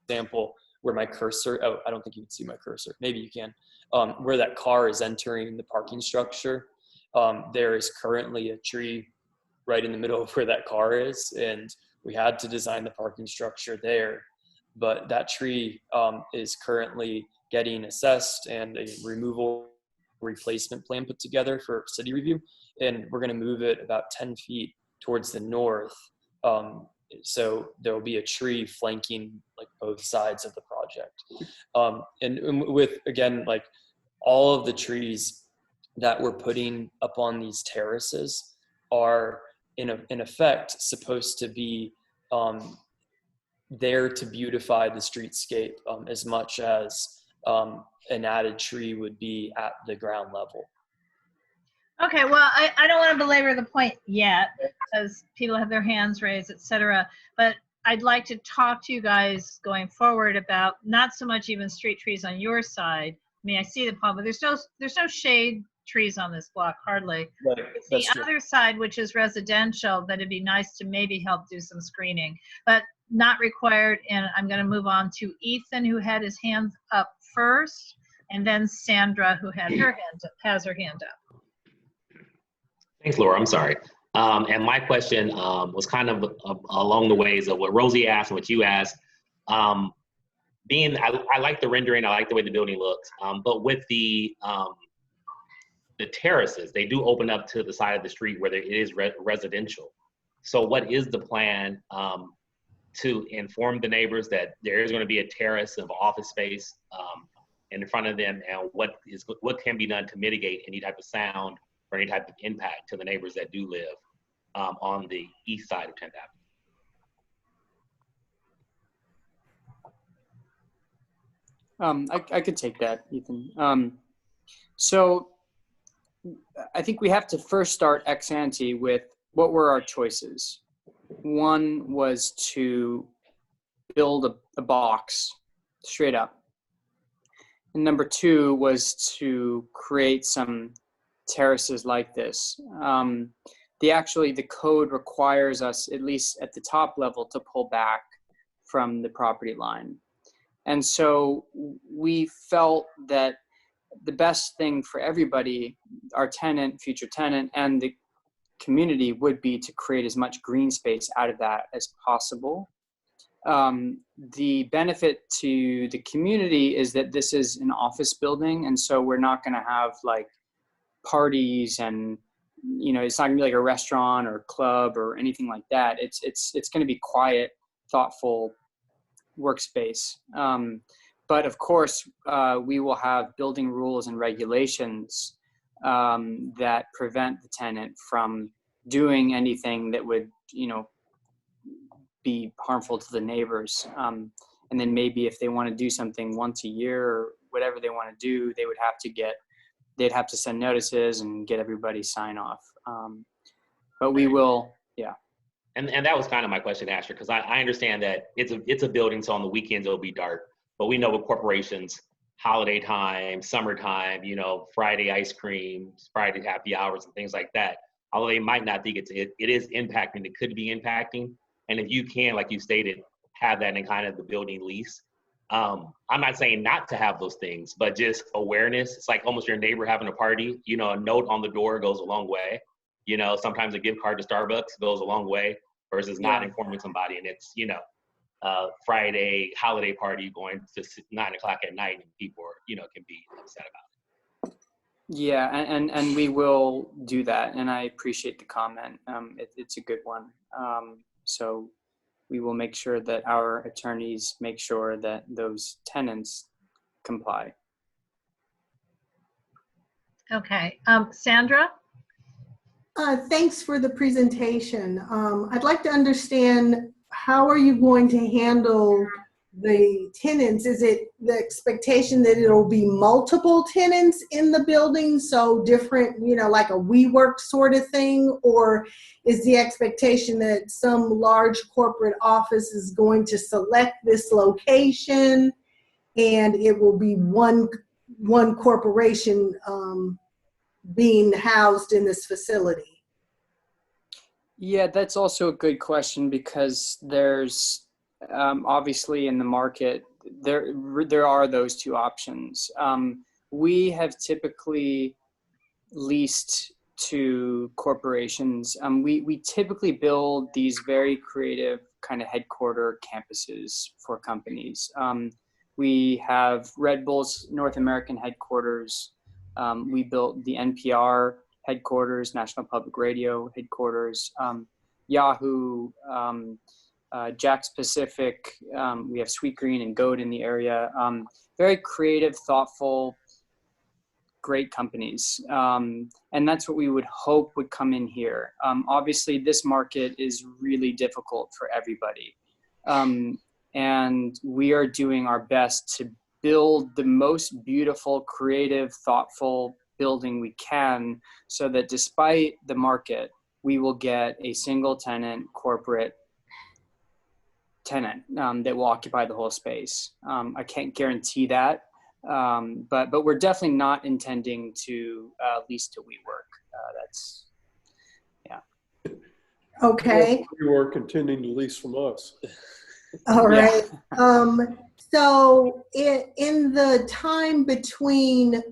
example, where my cursor, I don't think you can see my cursor, maybe you can, where that car is entering the parking structure, there is currently a tree right in the middle of where that car is, and we had to design the parking structure there. But that tree is currently getting assessed and a removal replacement plan put together for city review, and we're going to move it about 10 feet towards the north. So there will be a tree flanking like both sides of the project. And with, again, like all of the trees that we're putting up on these terraces are in effect supposed to be there to beautify the streetscape as much as an added tree would be at the ground level. Okay, well, I don't want to belabor the point yet because people have their hands raised, etc. But I'd like to talk to you guys going forward about not so much even street trees on your side. I mean, I see the problem, but there's no shade trees on this block, hardly. Right, it's the other side, which is residential, that it'd be nice to maybe help do some screening, but not required. And I'm going to move on to Ethan, who had his hands up first. and then Sandra, who had her has her hand up. Thanks, Laura. I'm sorry. And my question was kind of along the ways of what Rosie asked and what you asked. I like the rendering. I like the way the building looks. But with the terraces, they do open up to the side of the street where it is residential. So what is the plan to inform the neighbors that there is going to be a terrace of office space in front of them, and what can be done to mitigate any type of sound or any type of impact to the neighbors that do live on the east side of 10th Avenue? I could take that, Ethan. So I think we have to first start ex ante with what were our choices. One was to build a box straight up. And number two was to create some terraces like this. The code requires us, at least at the top level, to pull back from the property line. And so we felt that the best thing for everybody, our tenant, future tenant, and the community would be to create as much green space out of that as possible. The benefit to the community is that this is an office building, and so we're not going to have like parties, and it's not going to be like a restaurant or club or anything like that. It's going to be quiet, thoughtful workspace. But of course, we will have building rules and regulations that prevent the tenant from doing anything that would, be harmful to the neighbors. And then maybe if they want to do something once a year or whatever they want to do, they'd have to send notices and get everybody sign off. But we will, yeah. And that was kind of my question, Asher, because I understand that it's a building, so on the weekends it'll be dark. But we know with corporations, holiday time, summertime, Friday ice cream, Friday happy hours and things like that, although they might not think it is impacting, it could be impacting. And if you can, like you stated, have that in kind of the building lease. I'm not saying not to have those things, but just awareness. It's like almost your neighbor having a party, a note on the door goes a long way. Sometimes a gift card to Starbucks goes a long way versus not informing somebody. And it's, Friday holiday party going to 9 o'clock at night, and people are, can be upset about it. Yeah, and we will do that. And I appreciate the comment. It's a good one. So we will make sure that our attorneys make sure that those tenants comply. Okay, Sandra? Thanks for the presentation. I'd like to understand, how are you going to handle the tenants? Is it the expectation that it'll be multiple tenants in the building, so different, like a WeWork sort of thing? Or is the expectation that some large corporate office is going to select this location and it will be one corporation being housed in this facility? Yeah, that's also a good question, because there's obviously in the market, there are those two options. We have typically leased to corporations. We typically build these very creative kind of headquarter campuses for companies. We have Red Bull's North American headquarters. We built the NPR headquarters, National Public Radio headquarters, Yahoo, Jack's Pacific. We have Sweet Green and Goat in the area. Very creative, thoughtful, great companies. And that's what we would hope would come in here. Obviously, this market is really difficult for everybody. And we are doing our best to build the most beautiful, creative, thoughtful building we can, so that despite the market, we will get a single tenant corporate tenant that will occupy the whole space. I can't guarantee that, but we're definitely not intending to lease to WeWork. That's, yeah. Okay. You are continuing to lease from us. All right. So in the time between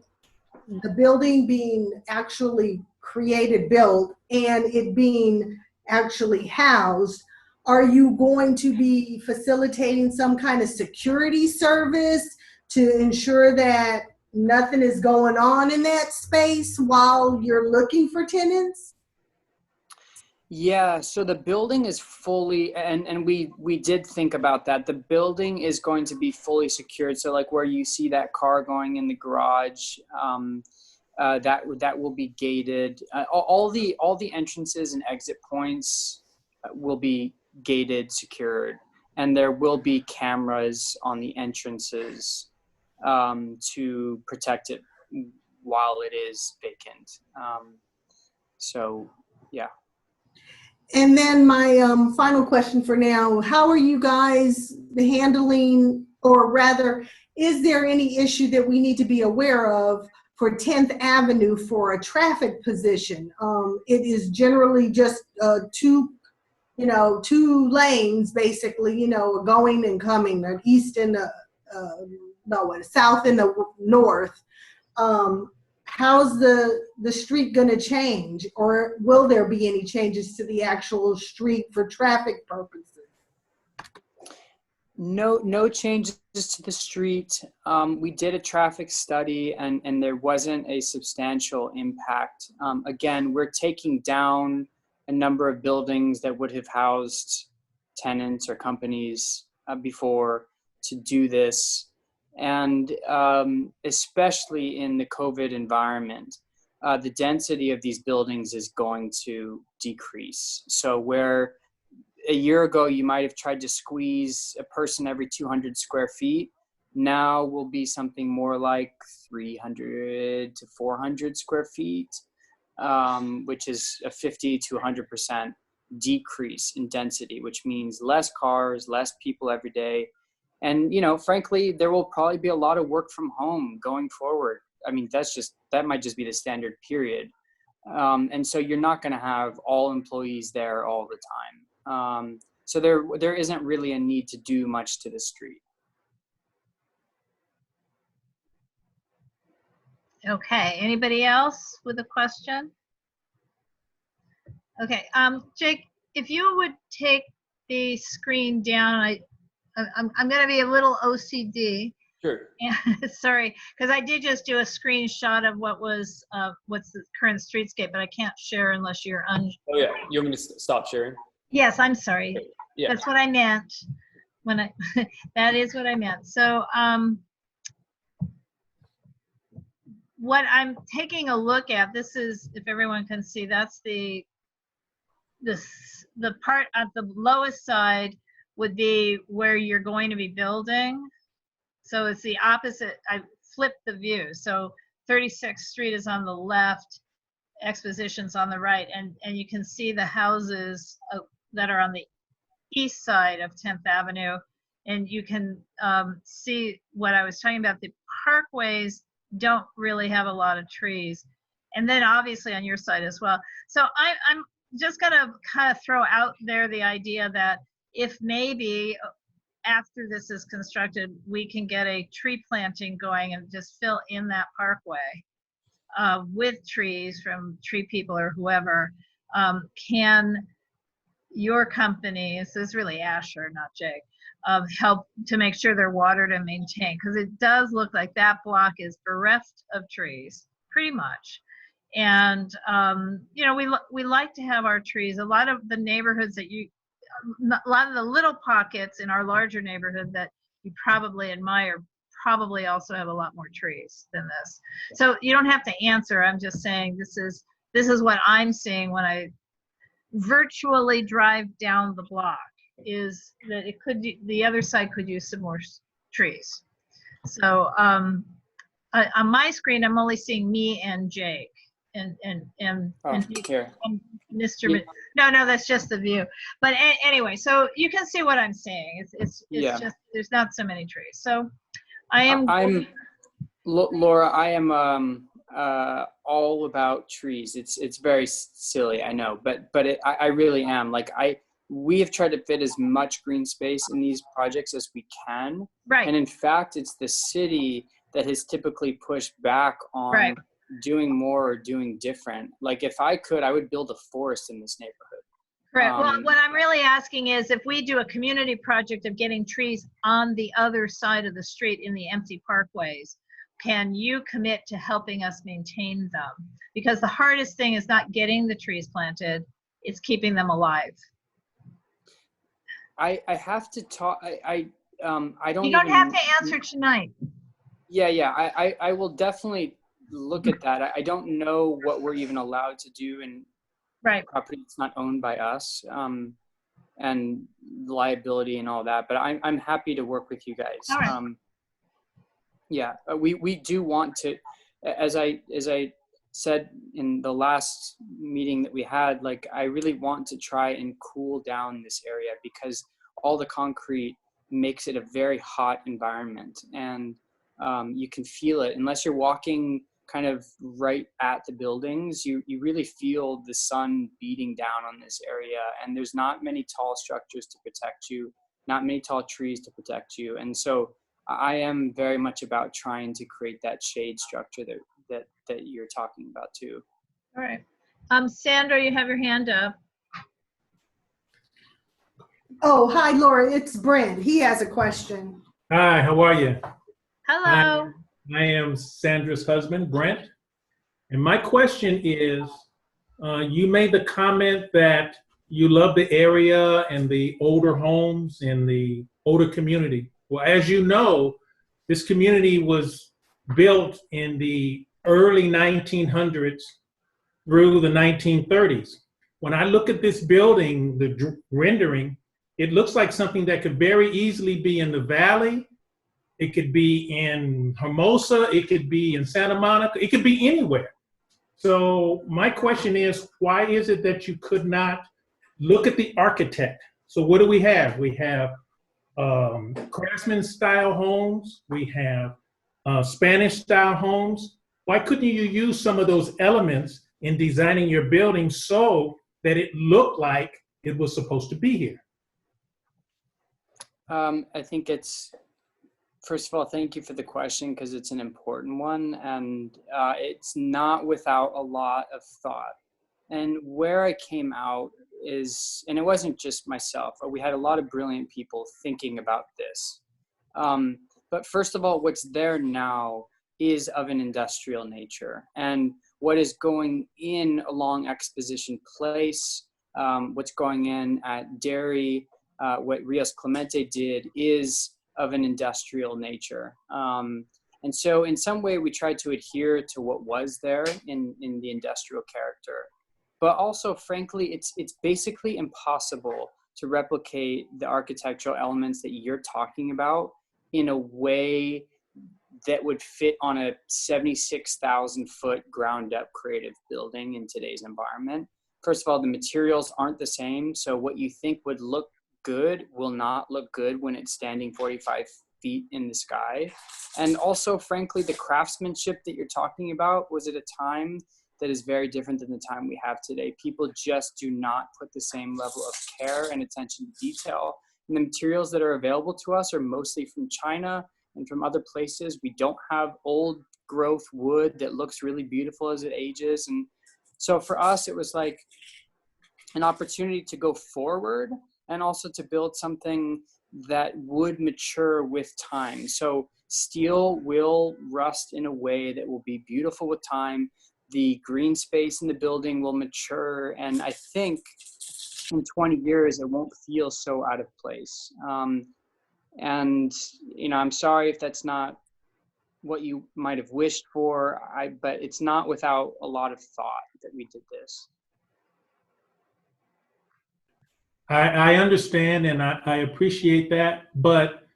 the building being actually created, built, and it being actually housed, are you going to be facilitating some kind of security service to ensure that nothing is going on in that space while you're looking for tenants? Yeah, so the building is fully, and we did think about that. The building is going to be fully secured. So like where you see that car going in the garage, that will be gated. All the entrances and exit points will be gated, secured, and there will be cameras on the entrances to protect it while it is vacant. So yeah. And then my final question for now, how are you guys handling, or rather, is there any issue that we need to be aware of for 10th Avenue for a traffic position? It is generally just two lanes, basically, going and coming, the east and the south and the north. How's the street going to change, or will there be any changes to the actual street for traffic purposes? No changes to the street. We did a traffic study and there wasn't a substantial impact. Again, we're taking down a number of buildings that would have housed tenants or companies before to do this. And especially in the COVID environment, the density of these buildings is going to decrease. So where a year ago you might have tried to squeeze a person every 200 square feet, now will be something more like 300 to 400 square feet, which is a 50 to 100% decrease in density, which means less cars, less people every day. And, frankly, there will probably be a lot of work from home going forward. I mean, that might just be the standard period. And so you're not going to have all employees there all the time. So there isn't really a need to do much to the street. Okay, anybody else with a question? Okay, Jake, if you would take the screen down, I'm going to be a little OCD. Sure. Sorry, because I did just do a screenshot of what's the current streetscape, but I can't share unless you're Oh yeah, you want me to stop sharing? Yes, I'm sorry. Yeah. That's what I meant when I. That is what I meant. So what I'm taking a look at, this is, if everyone can see, that's the part at the lowest side would be where you're going to be building. So it's the opposite. I flipped the view. So 36th Street is on the left, Exposition's on the right, and you can see the houses that are on the east side of 10th Avenue. And you can see what I was talking about. The parkways don't really have a lot of trees. And then obviously on your side as well. So I'm just gonna kind of throw out there the idea that if maybe after this is constructed, we can get a tree planting going and just fill in that parkway with trees from tree people or whoever. Can your company, this is really Asher, not Jake, help to make sure they're watered and maintained? Because it does look like that block is bereft of trees, pretty much. And, we like to have our trees. A lot of the neighborhoods a lot of the little pockets in our larger neighborhood that you probably admire probably also have a lot more trees than this. So you don't have to answer. I'm just saying this is what I'm seeing when I virtually drive down the block, is that the other side could use some more trees. So on my screen, I'm only seeing me and Jake and Mr. No, that's just the view. But anyway, so you can see what I'm saying. It's just there's not so many trees. So I'm Laura, I am all about trees. It's very silly, I know, but I really am. Like we have tried to fit as much green space in these projects as we can. Right. And in fact, it's the city that has typically pushed back on Right. doing more or doing different. Like if I could, I would build a forest in this neighborhood. Correct. Well, what I'm really asking is if we do a community project of getting trees on the other side of the street in the empty parkways, can you commit to helping us maintain them? Because the hardest thing is not getting the trees planted, it's keeping them alive. I have to talk, I don't You don't even, have to answer tonight. Yeah, I will definitely look at that. I don't know what we're even allowed to do in Right. property that's not owned by us, and liability and all that, but I'm happy to work with you guys. All right. Yeah, we do want to, as I said in the last meeting that we had, like I really want to try and cool down this area because all the concrete makes it a very hot environment, and you can feel it unless you're walking kind of right at the buildings. You really feel the sun beating down on this area, and there's not many tall structures to protect you, not many tall trees to protect you, and so I am very much about trying to create that shade structure that you're talking about too. All right. Sandra, you have your hand up. Oh, hi, Laura. It's Brent. He has a question. Hi, how are you? Hello. I am Sandra's husband, Brent. And my question is, you made the comment that you love the area and the older homes and the older community. Well, as you know, this community was built in the early 1900s through the 1930s. When I look at this building, the rendering, it looks like something that could very easily be in the valley. It could be in Hermosa. It could be in Santa Monica. It could be anywhere. So my question is, why is it that you could not look at the architect? So what do we have? We have craftsman style homes. We have Spanish style homes. Why couldn't you use some of those elements in designing your building so that it looked like it was supposed to be here? I think it's, first of all, thank you for the question because it's an important one, and it's not without a lot of thought. And where I came out is, and it wasn't just myself, we had a lot of brilliant people thinking about this. But first of all, what's there now is of an industrial nature. And what is going in along Exposition Place, what's going in at Dairy, what Rios Clemente did is of an industrial nature. And so in some way we tried to adhere to what was there in the industrial character. But also, frankly, it's basically impossible to replicate the architectural elements that you're talking about in a way that would fit on a 76,000 foot ground up creative building in today's environment. First of all, the materials aren't the same. So what you think would look good will not look good when it's standing 45 feet in the sky. And also, frankly, the craftsmanship that you're talking about was at a time that is very different than the time we have today. People just do not put the same level of care and attention to detail. And the materials that are available to us are mostly from China and from other places. We don't have old growth wood that looks really beautiful as it ages. And so for us, it was like an opportunity to go forward and also to build something that would mature with time. So steel will rust in a way that will be beautiful with time. The green space in the building will mature. And I think in 20 years, it won't feel so out of place. And, you know, I'm sorry if that's not what you might have wished for, but it's not without a lot of thought that we did this. I understand and I appreciate that, but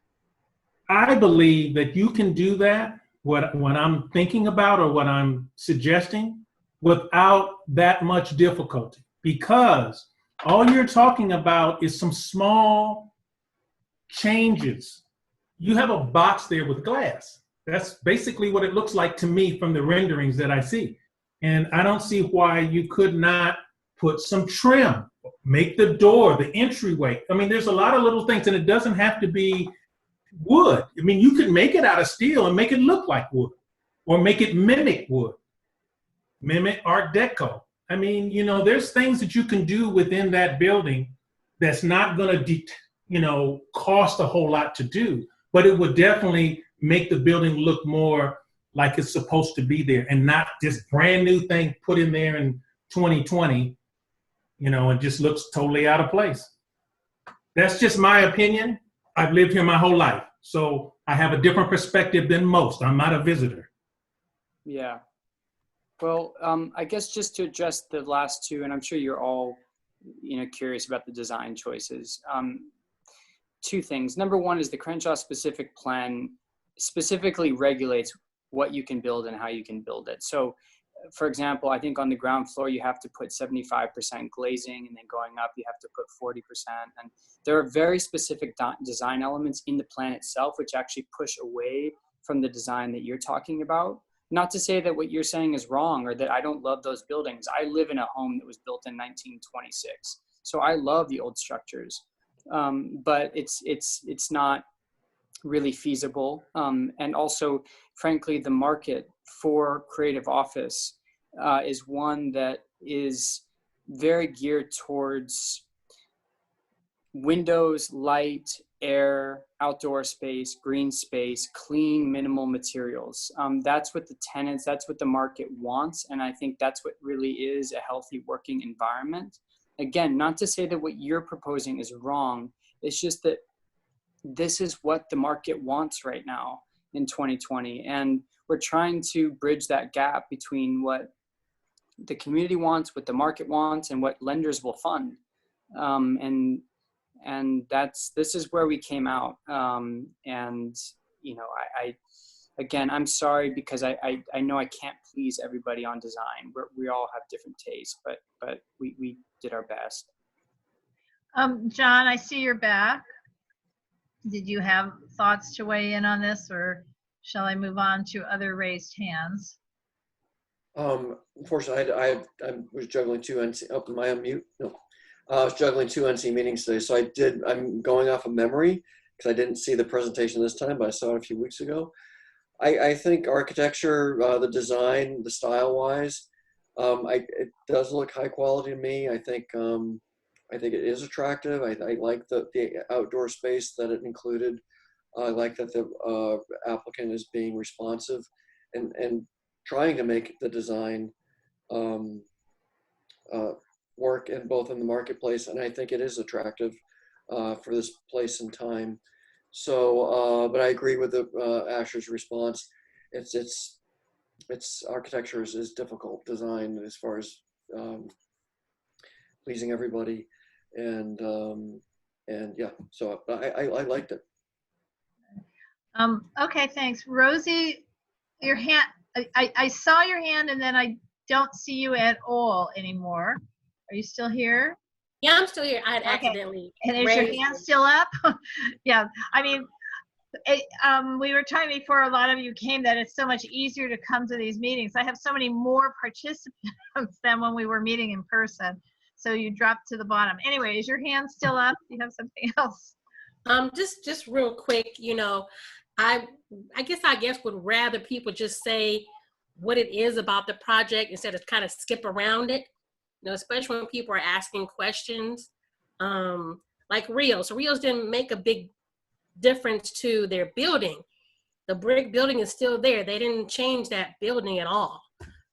I believe that you can do that, what I'm thinking about or what I'm suggesting, without that much difficulty, because all you're talking about is some small changes. You have a box there with glass. That's basically what it looks like to me from the renderings that I see. And I don't see why you could not put some trim make the door, the entryway. I mean, there's a lot of little things, and it doesn't have to be wood. I mean, you can make it out of steel and make it look like wood, or make it mimic wood, mimic Art Deco. I mean, you know, there's things that you can do within that building that's not going to, you know, cost a whole lot to do, but it would definitely make the building look more like it's supposed to be there, and not this brand new thing put in there in 2020, you know, and just looks totally out of place. That's just my opinion. I've lived here my whole life, so I have a different perspective than most. I'm not a visitor. Yeah. Well, I guess just to address the last two, and I'm sure you're all, you know, curious about the design choices. Two things. Number one is the Crenshaw specific plan specifically regulates what you can build and how you can build it. So, for example, I think on the ground floor, you have to put 75% glazing, and then going up, you have to put 40%. And there are very specific design elements in the plan itself, which actually push away from the design that you're talking about. Not to say that what you're saying is wrong or that I don't love those buildings. I live in a home that was built in 1926. So I love the old structures, but it's not really feasible. And also, frankly, the market for creative office is one that is very geared towards windows, light, air, outdoor space, green space, clean, minimal materials. That's what the tenants, that's what the market wants. And I think that's what really is a healthy working environment. Again, not to say that what you're proposing is wrong. It's just that this is what the market wants right now in 2020. And we're trying to bridge that gap between what the community wants, what the market wants, and what lenders will fund. And this is where we came out. And, you know, again, I'm sorry because I know I can't please everybody on design. We all have different tastes, but we did our best. John, I see you're back. Did you have thoughts to weigh in on this, or shall I move on to other raised hands? Unfortunately, I was juggling two NC. Oh, am I on mute? No. I was juggling two NC meetings today, so I'm going off of memory because I didn't see the presentation this time, but I saw it a few weeks ago. I think architecture, the design, the style-wise, it does look high quality to me. I think it is attractive. I like the outdoor space that it included. I like that the applicant is being responsive and trying to make the design work in both in the marketplace, and I think it is attractive for this place and time. So, but I agree with Asher's response. It's architecture is difficult design as far as pleasing everybody, and yeah. So I liked it. Okay, thanks, Rosie. Your hand. I saw your hand, and then I don't see you at all anymore. Are you still here? Yeah, I'm still here. I had accidentally. And is your hand still up? Yeah, I mean, we were talking before a lot of you came that it's so much easier to come to these meetings. I have so many more participants than when we were meeting in person. So you dropped to the bottom. Anyway, is your hand still up? Do you have something else? Just real quick, you know, I guess would rather people just say what it is about the project instead of kind of skip around it. You know, especially when people are asking questions, like Rios. So Rios didn't make a big difference to their building. The brick building is still there. They didn't change that building at all,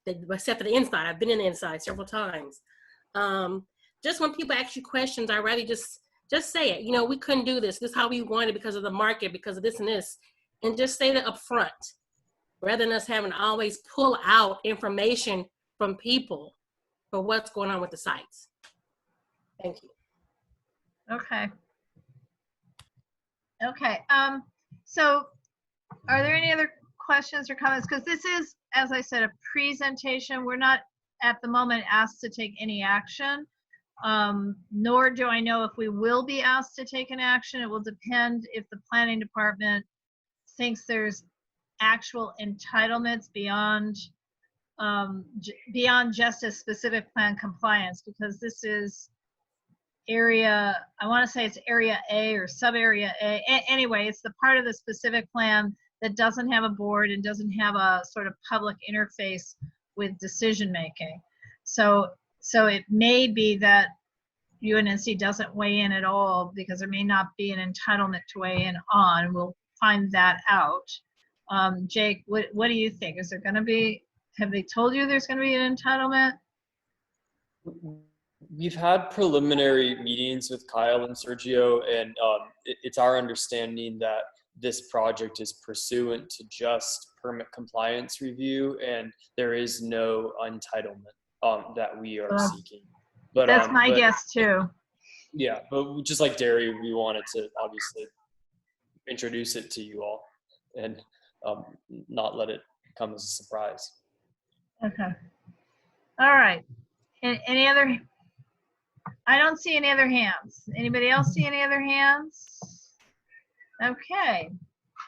except for the inside. I've been in the inside several times. Just when people ask you questions, I'd rather just say it. You know, we couldn't do this. This is how we wanted because of the market, because of this and this. And just say that up front, rather than us having to always pull out information from people for what's going on with the sites. Thank you. Okay. Okay. So are there any other questions or comments? Because this is, as I said, a presentation. We're not at the moment asked to take any action, nor do I know if we will be asked to take an action. It will depend if the planning department thinks there's actual entitlements beyond just a specific plan compliance, because this is area, I want to say it's area A or sub area A. Anyway, it's the part of the specific plan that doesn't have a board and doesn't have a sort of public interface with decision making. So it may be that UNNC doesn't weigh in at all because there may not be an entitlement to weigh in on. We'll find that out. Jake, what do you think? Is there going to be, have they told you there's going to be an entitlement? We've had preliminary meetings with Kyle and Sergio, and it's our understanding that this project is pursuant to just permit compliance review, and there is no entitlement that we are seeking. But that's my guess too. Yeah, but just like Derry, we wanted to obviously introduce it to you all and not let it come as a surprise. Okay. All right. Any other? I don't see any other hands. Anybody else see any other hands? Okay.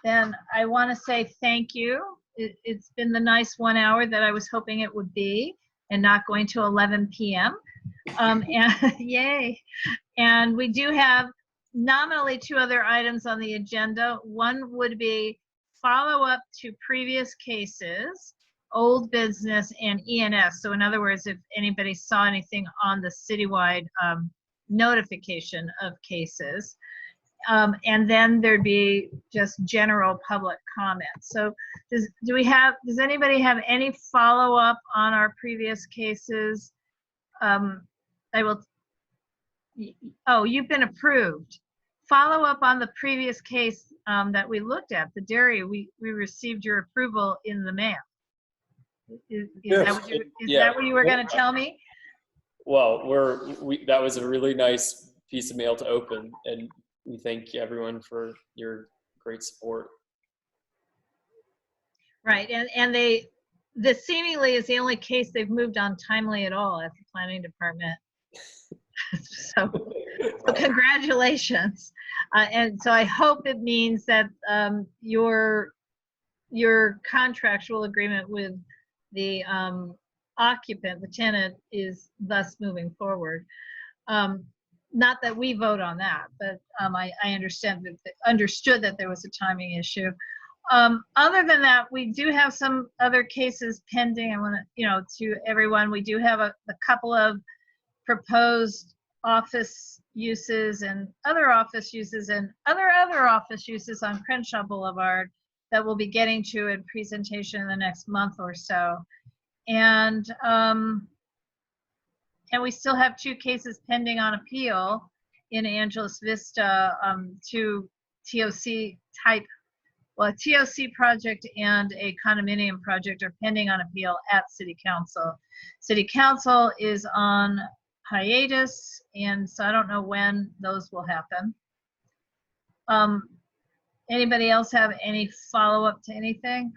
Then I want to say thank you. It's been the nice 1 hour that I was hoping it would be, and not going to 11 p.m. And yay. And we do have nominally 2 other items on the agenda. One would be follow up to previous cases, old business, and ENS. So in other words, if anybody saw anything on the citywide notification of cases. And then there'd be just general public comments. So does anybody have any follow-up on our previous cases? Oh, you've been approved. Follow up on the previous case that we looked at, the dairy, we received your approval in the mail. Is that what you were going to tell me? Well, that was a really nice piece of mail to open, and we thank everyone for your great support. Right, and this seemingly is the only case they've moved on timely at all at the planning department. So congratulations. And so I hope it means that your contractual agreement with the occupant, the tenant, is thus moving forward. Not that we vote on that, but I understood that there was a timing issue. Other than that, we do have some other cases pending. I want to, to everyone, we do have a couple of proposed office uses and other office uses and other office uses on Crenshaw Boulevard that we'll be getting to in presentation in the next month or so. And we still have 2 cases pending on appeal in Angeles Vista, 2 TOC type, well, a TOC project and a condominium project are pending on appeal at City Council. City Council is on hiatus, and so I don't know when those will happen. Anybody else have any follow-up to anything?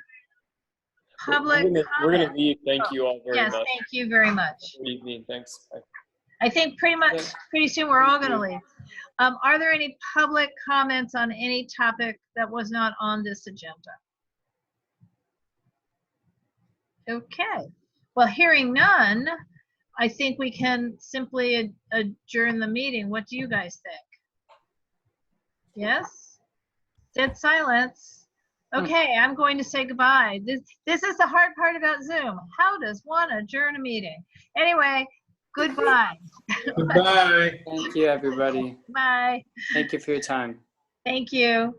Public we're gonna leave. Thank you all very much. Yes, thank you very much. Good evening. Thanks. Bye. I think pretty soon we're all going to leave. Are there any public comments on any topic that was not on this agenda? Okay. Well, hearing none, I think we can simply adjourn the meeting. What do you guys think? Yes? Dead silence. Okay, I'm going to say goodbye. This is the hard part about Zoom. How does one adjourn a meeting? Anyway, goodbye. Goodbye. Thank you, everybody. Bye. Thank you for your time. Thank you.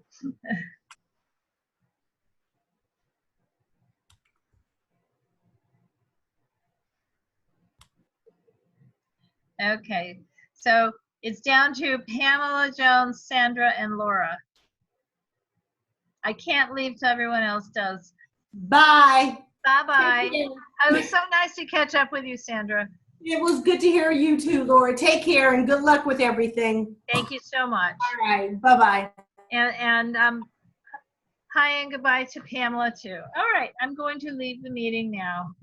Okay, so it's down to Pamela, Jones, Sandra, and Laura. I can't leave till everyone else does. Bye. Bye-bye. It was so nice to catch up with you, Sandra. It was good to hear you too, Laura. Take care and good luck with everything. Thank you so much. All right. Bye-bye. And hi and goodbye to Pamela too. All right, I'm going to leave the meeting now.